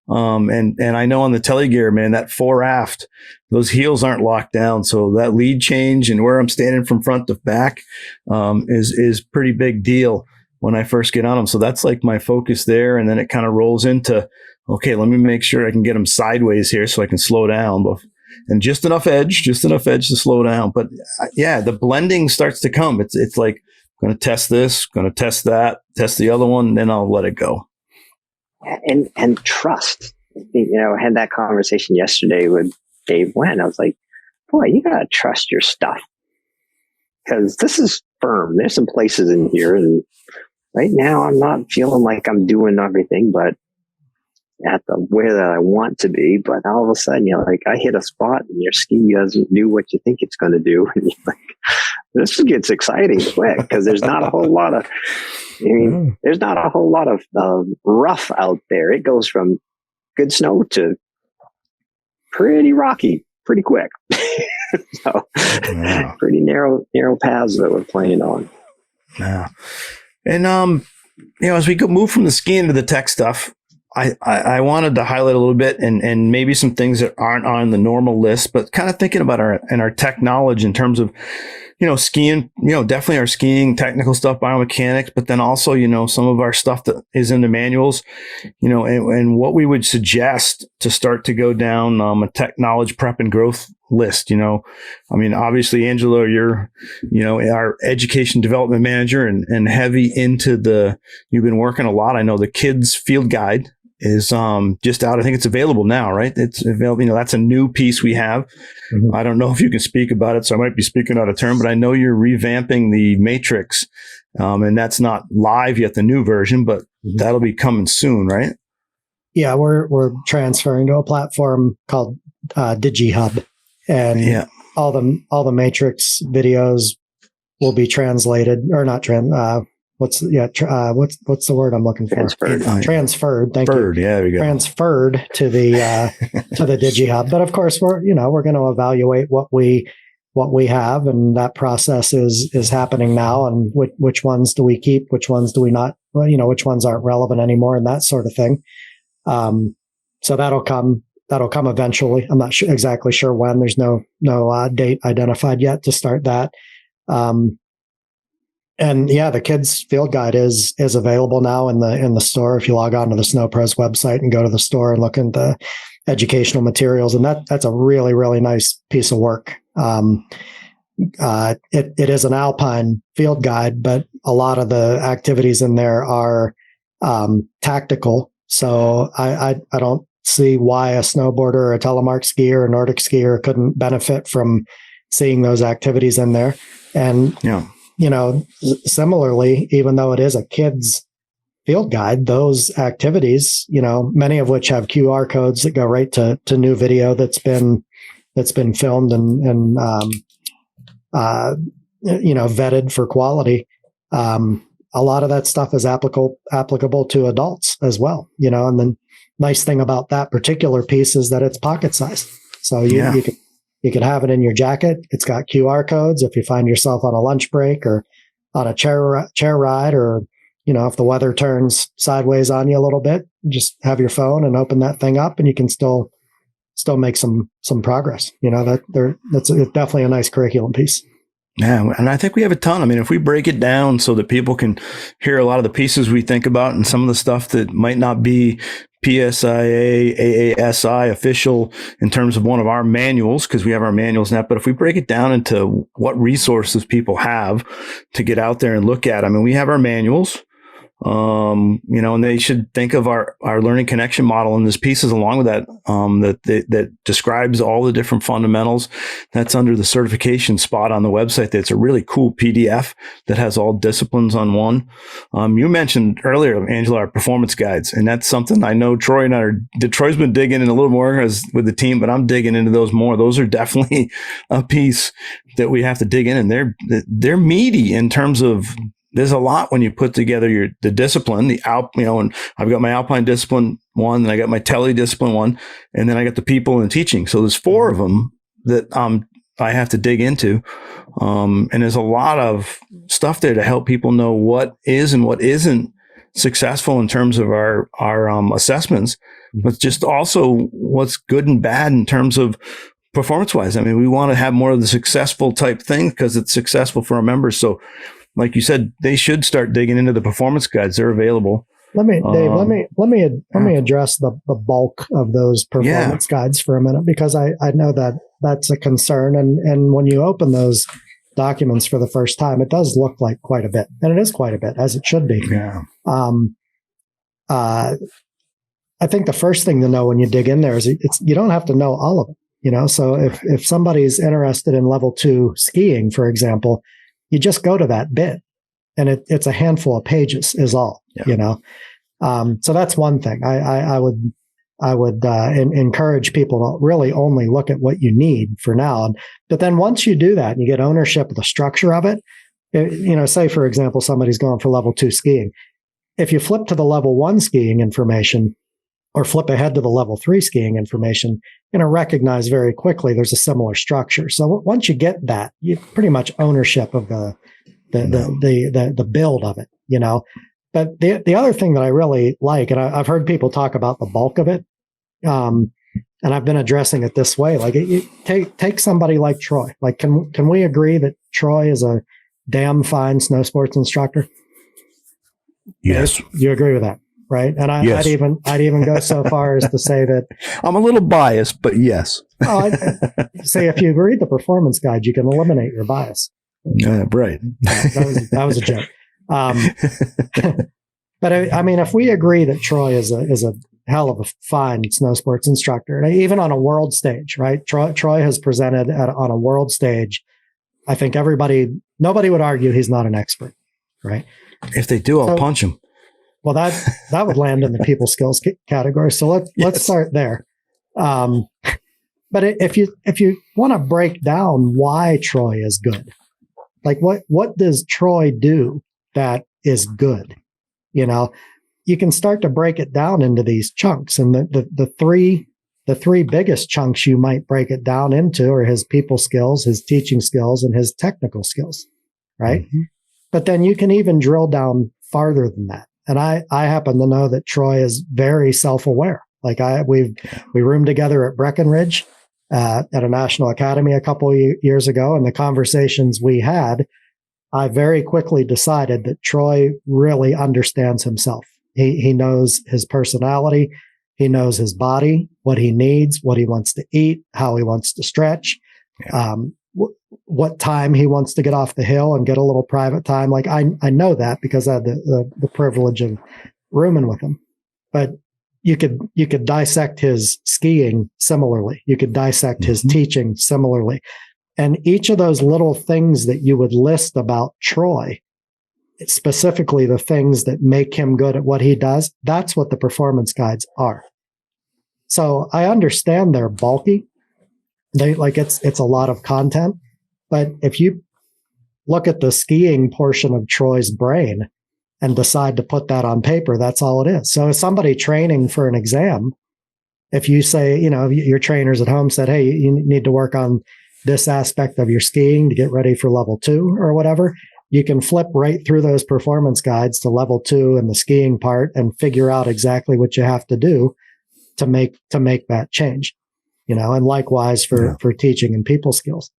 And I know on the telegear, man, that fore aft, those heels aren't locked down. So that lead change and where I'm standing from front to back, is pretty big deal when I first get on them. So that's like my focus there. And then it kind of rolls into, okay, let me make sure I can get them sideways here so I can slow down. And just enough edge to slow down. But yeah, the blending starts to come. It's like, going to test this, going to test that, test the other one, and then I'll let it go. And trust. I had that conversation yesterday with Dave Wen. I was like, boy, you got to trust your stuff. Because this is firm. There's some places in here. And right now I'm not feeling like I'm doing everything, but at the where that I want to be, but all of a sudden, I hit a spot and your ski doesn't do what you think it's going to do. And you're like, this gets exciting quick because there's not a whole lot of, there's not a whole lot of rough out there. It goes from good snow to pretty rocky pretty quick. So pretty narrow paths that we're playing on. Yeah. And, as we move from the skiing to the tech stuff, I wanted to highlight a little bit and maybe some things that aren't on the normal list, but kind of thinking about our tech knowledge in terms of, skiing, definitely our skiing technical stuff, biomechanics, but then also, some of our stuff that is in the manuals, and what we would suggest to start to go down a tech knowledge prep and growth list. Obviously, Angelo, you're, our education development manager and heavy into you've been working a lot. I know the kids field guide is just out. I think it's available now, right? It's available. You know, that's a new piece we have. Mhm. I don't know if you can speak about it, so I might be speaking out of turn, but I know you're revamping the Matrix, and that's not live yet, the new version, but that'll be coming soon, right? Yeah, we're transferring to a platform called DigiHub, and all the Matrix videos will be translated, or not what's the word I'm looking for? Transferred. Thank you. Yeah, there we go. Transferred to the to the DigiHub. But of course, we're going to evaluate what we have, and that process is happening now. And which ones do we keep? Which ones do we not? Well, which ones aren't relevant anymore, and that sort of thing. So that'll come eventually. I'm not exactly sure when. There's no date identified yet to start that. And yeah, the kids field guide is available now in the store. If you log on to the SnowPros website and go to the store and look into educational materials, and that's a really, really nice piece of work. It is an Alpine field guide, but a lot of the activities in there are tactical. So I don't see why a snowboarder or a telemark skier or Nordic skier couldn't benefit from seeing those activities in there. And similarly, even though it is a kid's field guide, those activities, many of which have QR codes that go right to new video that's been filmed and vetted for quality. A lot of that stuff is applicable to adults as well, and the nice thing about that particular piece is that it's pocket sized. So you could have it in your jacket. It's got QR codes. If you find yourself on a lunch break or on a chair ride, or, if the weather turns sideways on you a little bit, just have your phone and open that thing up, and you can still make some progress. That's definitely a nice curriculum piece. Yeah, and I think we have a ton. I mean, if we break it down so that people can hear a lot of the pieces we think about and some of the stuff that might not be PSIA-AASI official in terms of one of our manuals, because we have our manuals now, but if we break it down into what resources people have to get out there and look at, I mean, we have our manuals. And they should think of our learning connection model, and there's pieces along with that, that describes all the different fundamentals. That's under the certification spot on the website. That's a really cool PDF that has all disciplines on one. You mentioned earlier, Angela, our performance guides, and that's something I know Troy's been digging in a little more with the team, but I'm digging into those more. Those are definitely a piece that we have to dig in, and they're meaty in terms of, there's a lot when you put together the discipline, and I've got my Alpine discipline one, and I got my tele discipline one, and then I got the people and teaching. So there's 4 of them that I have to dig into. And there's a lot of stuff there to help people know what is and what isn't successful in terms of our assessments, but just also what's good and bad in terms of performance-wise. I mean, we want to have more of the successful type thing because it's successful for our members. So like you said, they should start digging into the performance guides. They're available. Dave, let me address the bulk of those performance guides for a minute, because I know that that's a concern. And when you open those documents for the first time, it does look like quite a bit, and it is quite a bit, as it should be. Yeah. I think the first thing to know when you dig in there is you don't have to know all of it. So if somebody's interested in level 2 skiing, for example, you just go to that bit, and it's a handful of pages is all. So that's one thing. I would encourage people to really only look at what you need for now. But then once you do that and you get ownership of the structure of it, say for example, somebody's going for level 2 skiing. If you flip to the level 1 skiing information, or flip ahead to the level 3 skiing information, you're going to recognize very quickly there's a similar structure. So once you get that, you pretty much ownership of the build of it, But the other thing that I really like, and I've heard people talk about the bulk of it, and I've been addressing it this way. Like, take somebody like Troy. Like, can we agree that Troy is a damn fine snow sports instructor? Yes, you agree with that? Right. And yes. I'd even go so far as to say that I'm a little biased, but yes. I'd say if you read the performance guide, you can eliminate your bias. Right. That was a joke. But I mean, if we agree that Troy is a hell of a fine snow sports instructor. And even on a world stage, right? Troy has presented on a world stage. I think nobody would argue he's not an expert, right? If they do, I'll punch him. Well, that would land in the people skills category. So let's start there. But if you want to break down why Troy is good, like what does Troy do that is good? You know, you can start to break it down into these chunks, and the three biggest chunks you might break it down into are his people skills, his teaching skills, and his technical skills, right? Mm-hmm. But then you can even drill down farther than that. And I happen to know that Troy is very self-aware. Like we roomed together at Breckenridge at a national academy a couple of years ago, and the conversations we had, I very quickly decided that Troy really understands himself. He knows his personality. He knows his body, what he needs, what he wants to eat, how he wants to stretch, what time he wants to get off the hill and get a little private time. Like I know that because I had the privilege of rooming with him. But you could dissect his skiing similarly. You could dissect his teaching similarly. And each of those little things that you would list about Troy, specifically the things that make him good at what he does, that's what the performance guides are. So I understand they're bulky. It's a lot of content, but if you look at the skiing portion of Troy's brain and decide to put that on paper, that's all it is. So as somebody training for an exam, if you say, your trainers at home said, hey, you need to work on this aspect of your skiing to get ready for level 2 or whatever, you can flip right through those performance guides to level 2 and the skiing part and figure out exactly what you have to do to make that change, and likewise for teaching and people skills.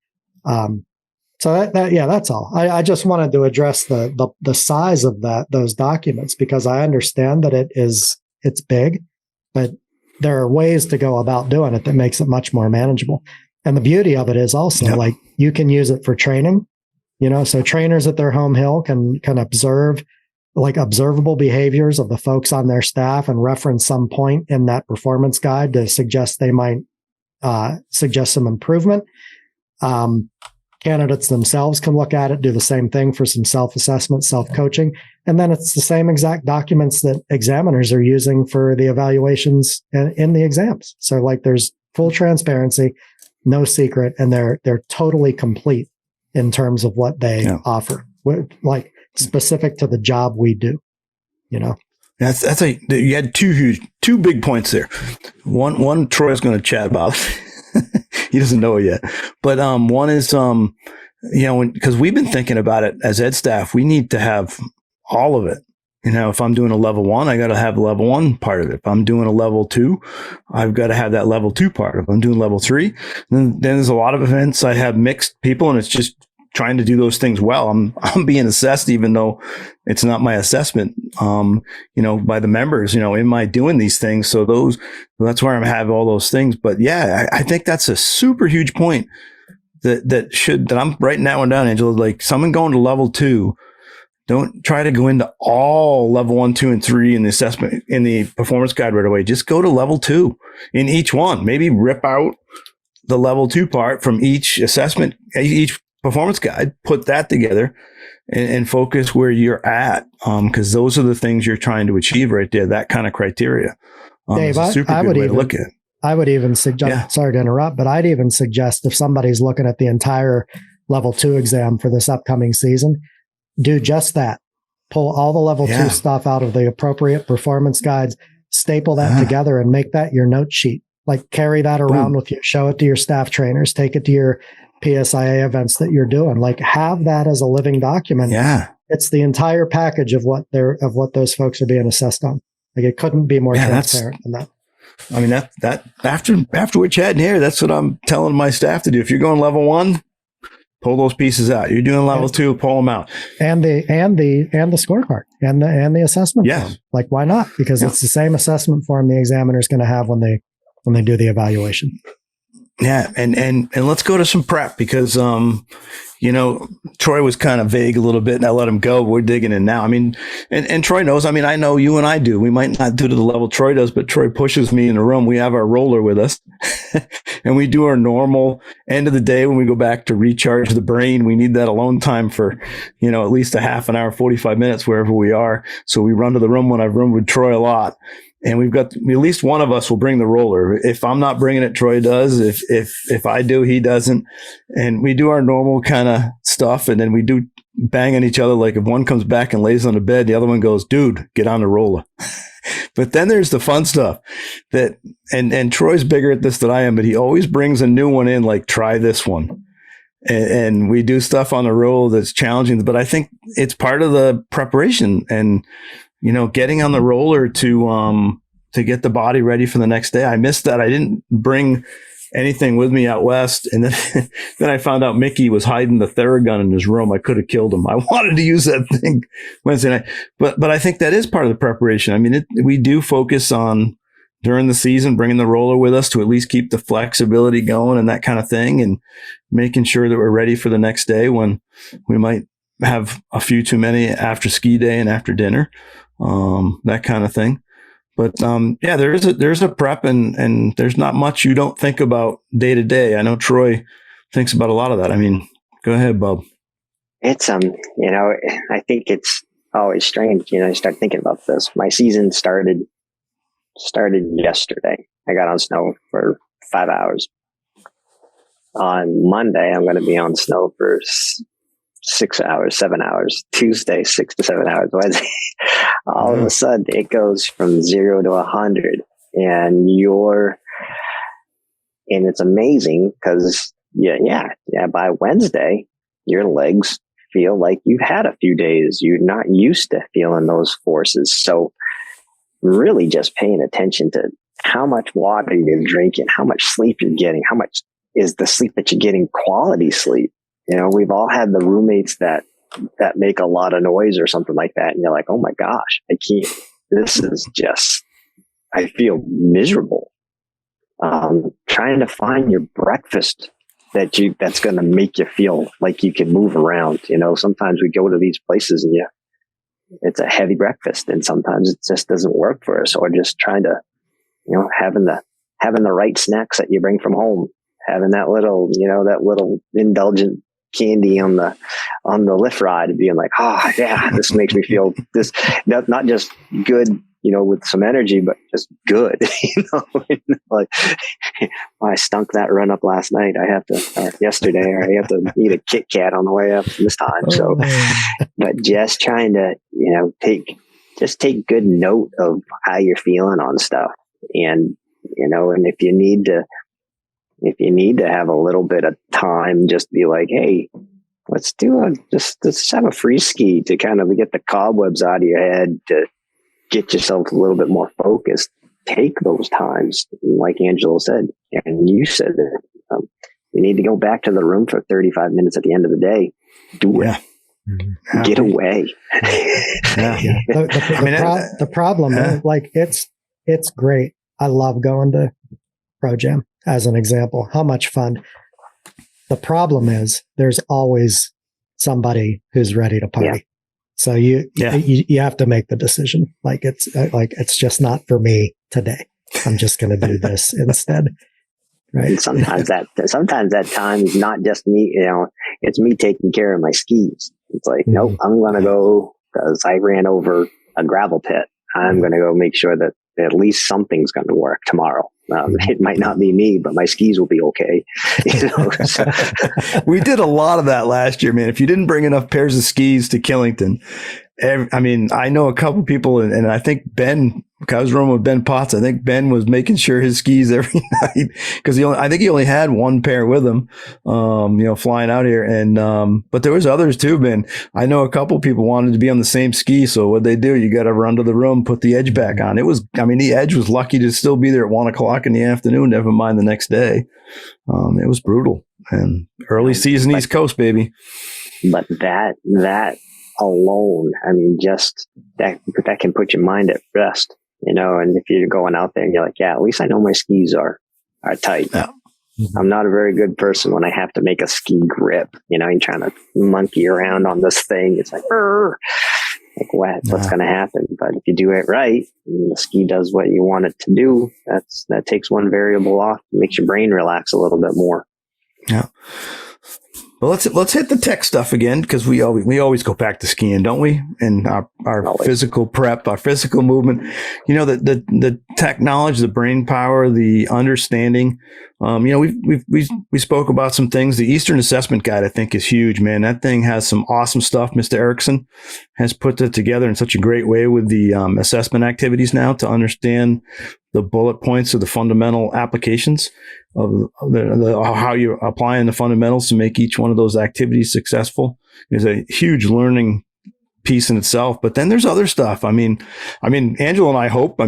So that's all. I just wanted to address the size of those documents, because I understand that it's big, but there are ways to go about doing it that makes it much more manageable. And the beauty of it is also like you can use it for training, so trainers at their home hill can observe like observable behaviors of the folks on their staff and reference some point in that performance guide to suggest they might suggest some improvement. Candidates themselves can look at it, do the same thing for some self-assessment, self-coaching. And then it's the same exact documents that examiners are using for the evaluations in the exams. So like there's full transparency, no secret, and they're totally complete in terms of what they offer, like specific to the job we do, That's you had two big points there. One Troy's going to chat about. He doesn't know it yet, but one is because we've been thinking about it as ed staff, we need to have all of it. If I'm doing a level 1, I got to have a level 1 part of it. If I'm doing a level 2, I've got to have that level 2 part. If I'm doing level 3, then there's a lot of events I have mixed people, and it's just trying to do those things well. I'm being assessed, even though it's not my assessment, by the members, in my doing these things. So that's where I have all those things. But yeah, I think that's a super huge point that I'm writing that one down, Angela. Like someone going to level 2, don't try to go into all level 1, 2, and 3 in the assessment, in the performance guide right away. Just go to level 2 in each one. Maybe rip out the level 2 part from each assessment, each performance guide, put that together and focus where you're at. Cause those are the things you're trying to achieve right there. That kind of criteria. Dave, it's a super good way to look at it. I would even suggest, sorry to interrupt, but I'd even suggest if somebody's looking at the entire level 2 exam for this upcoming season, do just that. Pull all the level 2 stuff out of the appropriate performance guides, staple that together and make that your note sheet. Like carry that around with you, show it to your staff trainers, take it to your PSIA events that you're doing. Like have that as a living document. Yeah. It's the entire package of what those folks are being assessed on. Like it couldn't be more transparent than that. I mean, that after we're chatting here, that's what I'm telling my staff to do. If you're going level 1, pull those pieces out. You're doing level 2, pull them out. And the scorecard and the assessment. Yeah. Form. Like why not? Because it's the same assessment form the examiner is going to have when they do the evaluation. Yeah. And let's go to some prep because, Troy was kind of vague a little bit, and I let him go. We're digging in now. I mean, and Troy knows. I mean, I know you and I do. We might not do to the level Troy does, but Troy pushes me in the room. We have our roller with us, and we do our normal end of the day when we go back to recharge the brain. We need that alone time for, at least a half an hour, 45 minutes, wherever we are. So we run to the room when I've run with Troy a lot. And we've got at least one of us will bring the roller. If I'm not bringing it, Troy does. If I do, he doesn't. And we do our normal kind of stuff. And then we do bang on each other. Like if one comes back and lays on the bed, the other one goes, dude, get on the roller. But then there's the fun stuff and Troy's bigger at this than I am, but he always brings a new one in, like try this one. And we do stuff on the roll that's challenging, but I think it's part of the preparation and, getting on the roller to get the body ready for the next day. I missed that. I didn't bring anything with me out west. And then, then I found out Mickey was hiding the Theragun in his room. I could have killed him. I wanted to use that thing Wednesday night, but I think that is part of the preparation. I mean, we do focus on during the season, bringing the roller with us to at least keep the flexibility going and that kind of thing, and making sure that we're ready for the next day when we might have a few too many after ski day and after dinner, that kind of thing. But there's a prep and there's not much you don't think about day to day. I know Troy thinks about a lot of that. I mean, go ahead, Bob. It's I think it's always strange. I start thinking about this. My season started yesterday. I got on snow for 5 hours. On Monday, I'm going to be on snow for 6 hours, 7 hours. Tuesday, 6 to 7 hours. Wednesday, all of a sudden, it goes from 0 to 100, and it's amazing because by Wednesday, your legs feel like you've had a few days. You're not used to feeling those forces, so really just paying attention to how much water you're drinking, how much sleep you're getting, how much is the sleep that you're getting quality sleep. We've all had the roommates that make a lot of noise or something like that. And you're like, oh my gosh, I can't, this is just, I feel miserable. Trying to find your breakfast that's going to make you feel like you can move around. Sometimes we go to these places and it's a heavy breakfast, and sometimes it just doesn't work for us. Or just trying to, having the right snacks that you bring from home, having that little indulgent candy on the lift ride, and being like, oh yeah, this makes me feel this, not just good, with some energy, but just good. Like I stunk that run up last night. I have to eat a Kit Kat on the way up this time. So, but just trying to, take good note of how you're feeling on stuff. And, and if you need to have a little bit of time, just be like, hey, let's have a free ski to kind of get the cobwebs out of your head, to get yourself a little bit more focused. Take those times, like Angelo said, and you said that you need to go back to the room for 35 minutes at the end of the day. Do it. Yeah. Get away. Yeah. The problem, it's great. I love going to Pro Jam as an example. How much fun. The problem is there's always somebody who's ready to party. Yeah. So you have to make the decision. It's just not for me today. I'm just going to do this instead. Right. And sometimes that time is not just me, it's me taking care of my skis. It's like, nope, I'm going to go because I ran over a gravel pit. I'm going to go make sure that at least something's going to work tomorrow. It might not be me, but my skis will be okay. So. We did a lot of that last year, man. If you didn't bring enough pairs of skis to Killington, I know a couple people, and I think Ben, I was rooming with Ben Potts. I think Ben was making sure his skis every night because I think he only had one pair with him, flying out here. And, but there was others too, Ben. I know a couple people wanted to be on the same ski. So what they do, you got to run to the room, put the edge back on. The edge was lucky to still be there at 1:00 in the afternoon, never mind the next day. It was brutal, and early season East Coast, baby. But that alone, just that can put your mind at rest, and if you're going out there and you're like, yeah, at least I know my skis are tight. I'm not a very good person when I have to make a ski grip. You know, you're trying to monkey around on this thing. It's like, like what's going to happen? But if you do it right, and the ski does what you want it to do, that takes one variable off, makes your brain relax a little bit more. Yeah. Well, let's hit the tech stuff again, because we always go back to skiing, don't we? And our physical prep, our physical movement. You know, the tech knowledge, the brain power, the understanding. You know, we spoke about some things. The Eastern Assessment Guide, I think, is huge, man. That thing has some awesome stuff. Mr. Erickson has put that together in such a great way with the assessment activities now to understand the bullet points of the fundamental applications of how you're applying the fundamentals to make each one of those activities successful is a huge learning piece in itself. But then there's other stuff. I mean, Angela and I hope,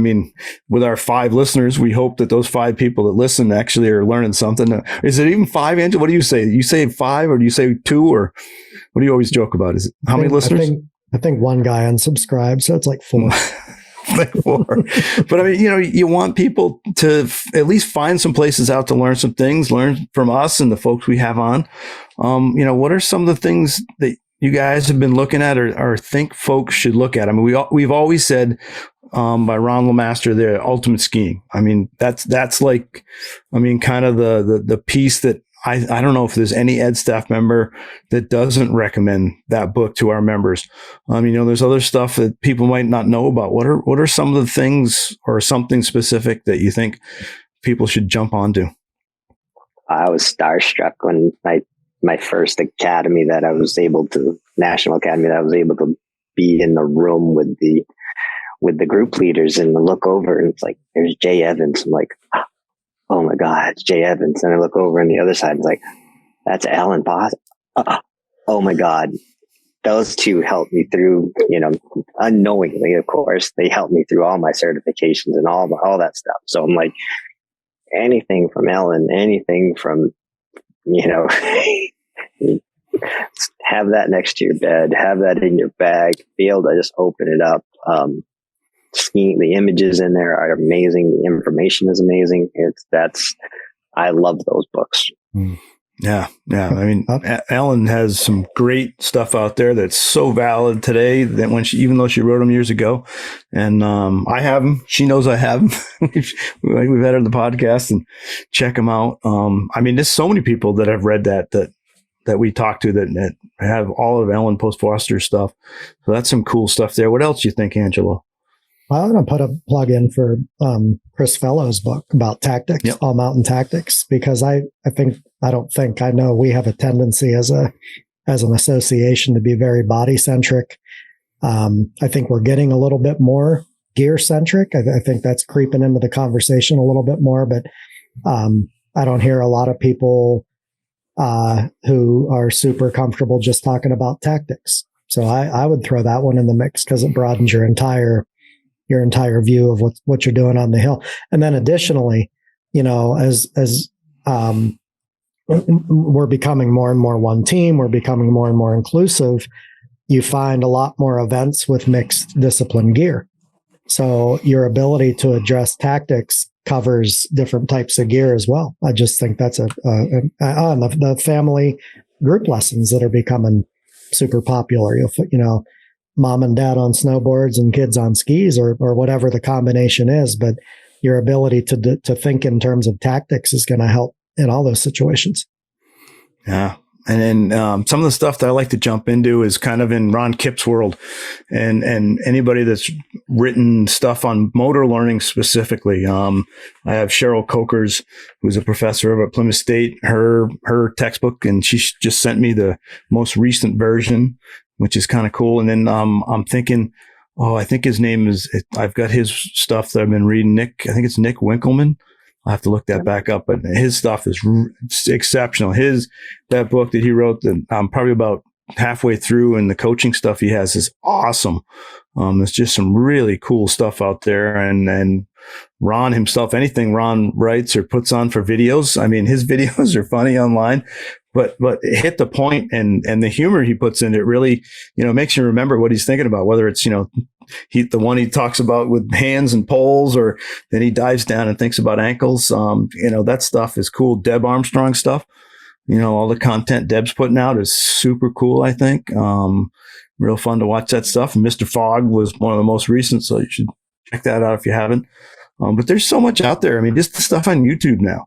with our 5 listeners, we hope that those 5 people that listen actually are learning something. Is it even 5, Angela? What do you say? You say 5, or do you say 2, or what do you always joke about? Is it how many listeners? I think one guy unsubscribed, so it's like 4. But you know, you want people to at least find some places out to learn some things, learn from us and the folks we have on. You know, what are some of the things that you guys have been looking at or think folks should look at? We've always said, by Ron LeMaster, the ultimate skiing. That's like, kind of the piece that I don't know if there's any ed staff member that doesn't recommend that book to our members. You know, there's other stuff that people might not know about. What are some of the things or something specific that you think people should jump onto? I was starstruck when my first academy that I was able to, national academy that I was able to be in the room with the group leaders and look over, and it's like, there's Jay Evans. I'm like, oh my God, it's Jay Evans. And I look over on the other side, it's like, that's Alan Boss. Oh my God. Those two helped me through, you know, unknowingly, of course, they helped me through all my certifications and all that stuff. So I'm like, anything from Ellen, anything from, you know, have that next to your bed, have that in your bag, be able to just open it up. Skiing, the images in there are amazing. The information is amazing. I love those books. Yeah. Ellen has some great stuff out there that's so valid today that even though she wrote them years ago, and I have them, she knows I have them. We've had her on the podcast and check them out. There's so many people that have read that we talked to that have all of Ellen Post-Foster's stuff. So that's some cool stuff there. What else do you think, Angela? I'm going to put a plug in for Chris Fellow's book about tactics, yep. All mountain tactics, because I know we have a tendency as an association to be very body centric. I think we're getting a little bit more gear centric. I think that's creeping into the conversation a little bit more, but I don't hear a lot of people who are super comfortable just talking about tactics. So I would throw that one in the mix because it broadens your entire view of what you're doing on the hill. And then additionally, you know, as we're becoming more and more one team, we're becoming more and more inclusive, you find a lot more events with mixed discipline gear. So your ability to address tactics covers different types of gear as well. I just think that's the family group lessons that are becoming super popular. You know, mom and dad on snowboards and kids on skis or whatever the combination is, but your ability to think in terms of tactics is going to help in all those situations. Yeah. And then some of the stuff that I like to jump into is kind of in Ron Kipp's world, and anybody that's written stuff on motor learning specifically. I have Cheryl Cokers, who's a professor over at Plymouth State, her textbook, and she just sent me the most recent version, which is kind of cool. And then I'm thinking, I think his name is, I've got his stuff that I've been reading. I think it's Nick Winkelman. I'll have to look that back up, but his stuff is exceptional. That book that he wrote that I'm probably about halfway through, and the coaching stuff he has is awesome. There's just some really cool stuff out there. And Ron himself, anything Ron writes or puts on for videos, his videos are funny online, but hit the point, and the humor he puts in it really, makes you remember what he's thinking about, whether it's, the one he talks about with hands and poles, or then he dives down and thinks about ankles. That stuff is cool. Deb Armstrong stuff. All the content Deb's putting out is super cool, I think. Real fun to watch that stuff. And Mr. Fogg was one of the most recent, so you should check that out if you haven't. But there's so much out there. I mean, just the stuff on YouTube now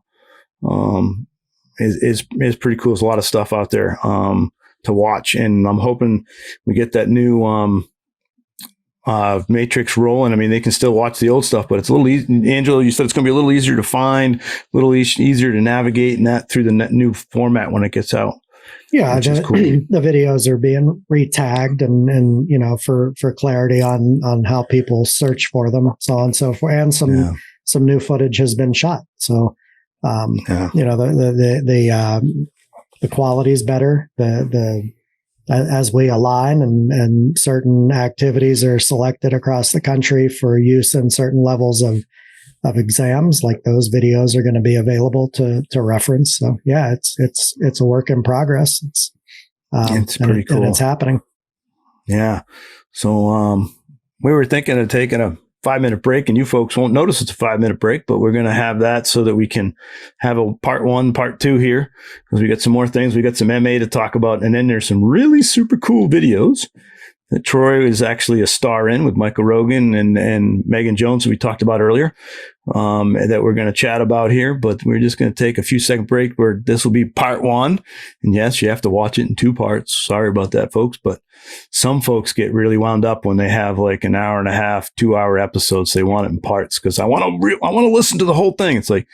is pretty cool. There's a lot of stuff out there to watch. And I'm hoping we get that new Matrix rolling. I mean, they can still watch the old stuff, but it's a little easy. Angelo, you said it's going to be a little easier to find, a little easier to navigate, and that through the new format when it gets out. Yeah, cool. The videos are being retagged and for clarity on how people search for them, so on and so forth. And some new footage has been shot. So the quality is better. As we align and certain activities are selected across the country for use in certain levels of exams, like those videos are going to be available to reference. So yeah, it's a work in progress. It's pretty cool. And it's happening. Yeah. So, we were thinking of taking a 5-minute break, and you folks won't notice it's a 5-minute break, but we're going to have that so that we can have a part 1, part 2 here, because we got some more things. We got some MA to talk about. And then there's some really super cool videos that Troy is actually a star in with Michael Rogan and Megan Jones, who we talked about earlier, that we're going to chat about here. But we're just going to take a few second break where this will be part 1. And yes, you have to watch it in 2 parts. Sorry about that, folks. But some folks get really wound up when they have like an hour and a half, 2-hour episodes. They want it in parts because I want to listen to the whole thing. It's like,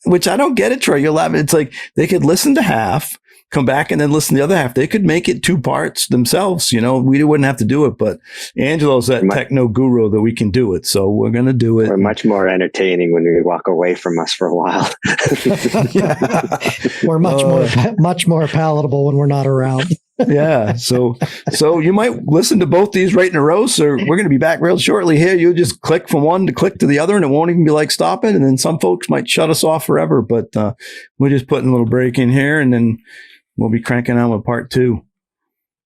which I don't get it, Troy. You're laughing. It's like they could listen to half, come back and then listen to the other half. They could make it 2 parts themselves. We wouldn't have to do it, but Angelo's that techno guru that we can do it. So we're going to do it. We're much more entertaining when we walk away from us for a while. We're much more palatable when we're not around. Yeah. So you might listen to both these right in a row. So we're going to be back real shortly here. You'll just click from one to click to the other, and it won't even be like stopping. And then some folks might shut us off forever, but we're just putting a little break in here, and then we'll be cranking on with part 2.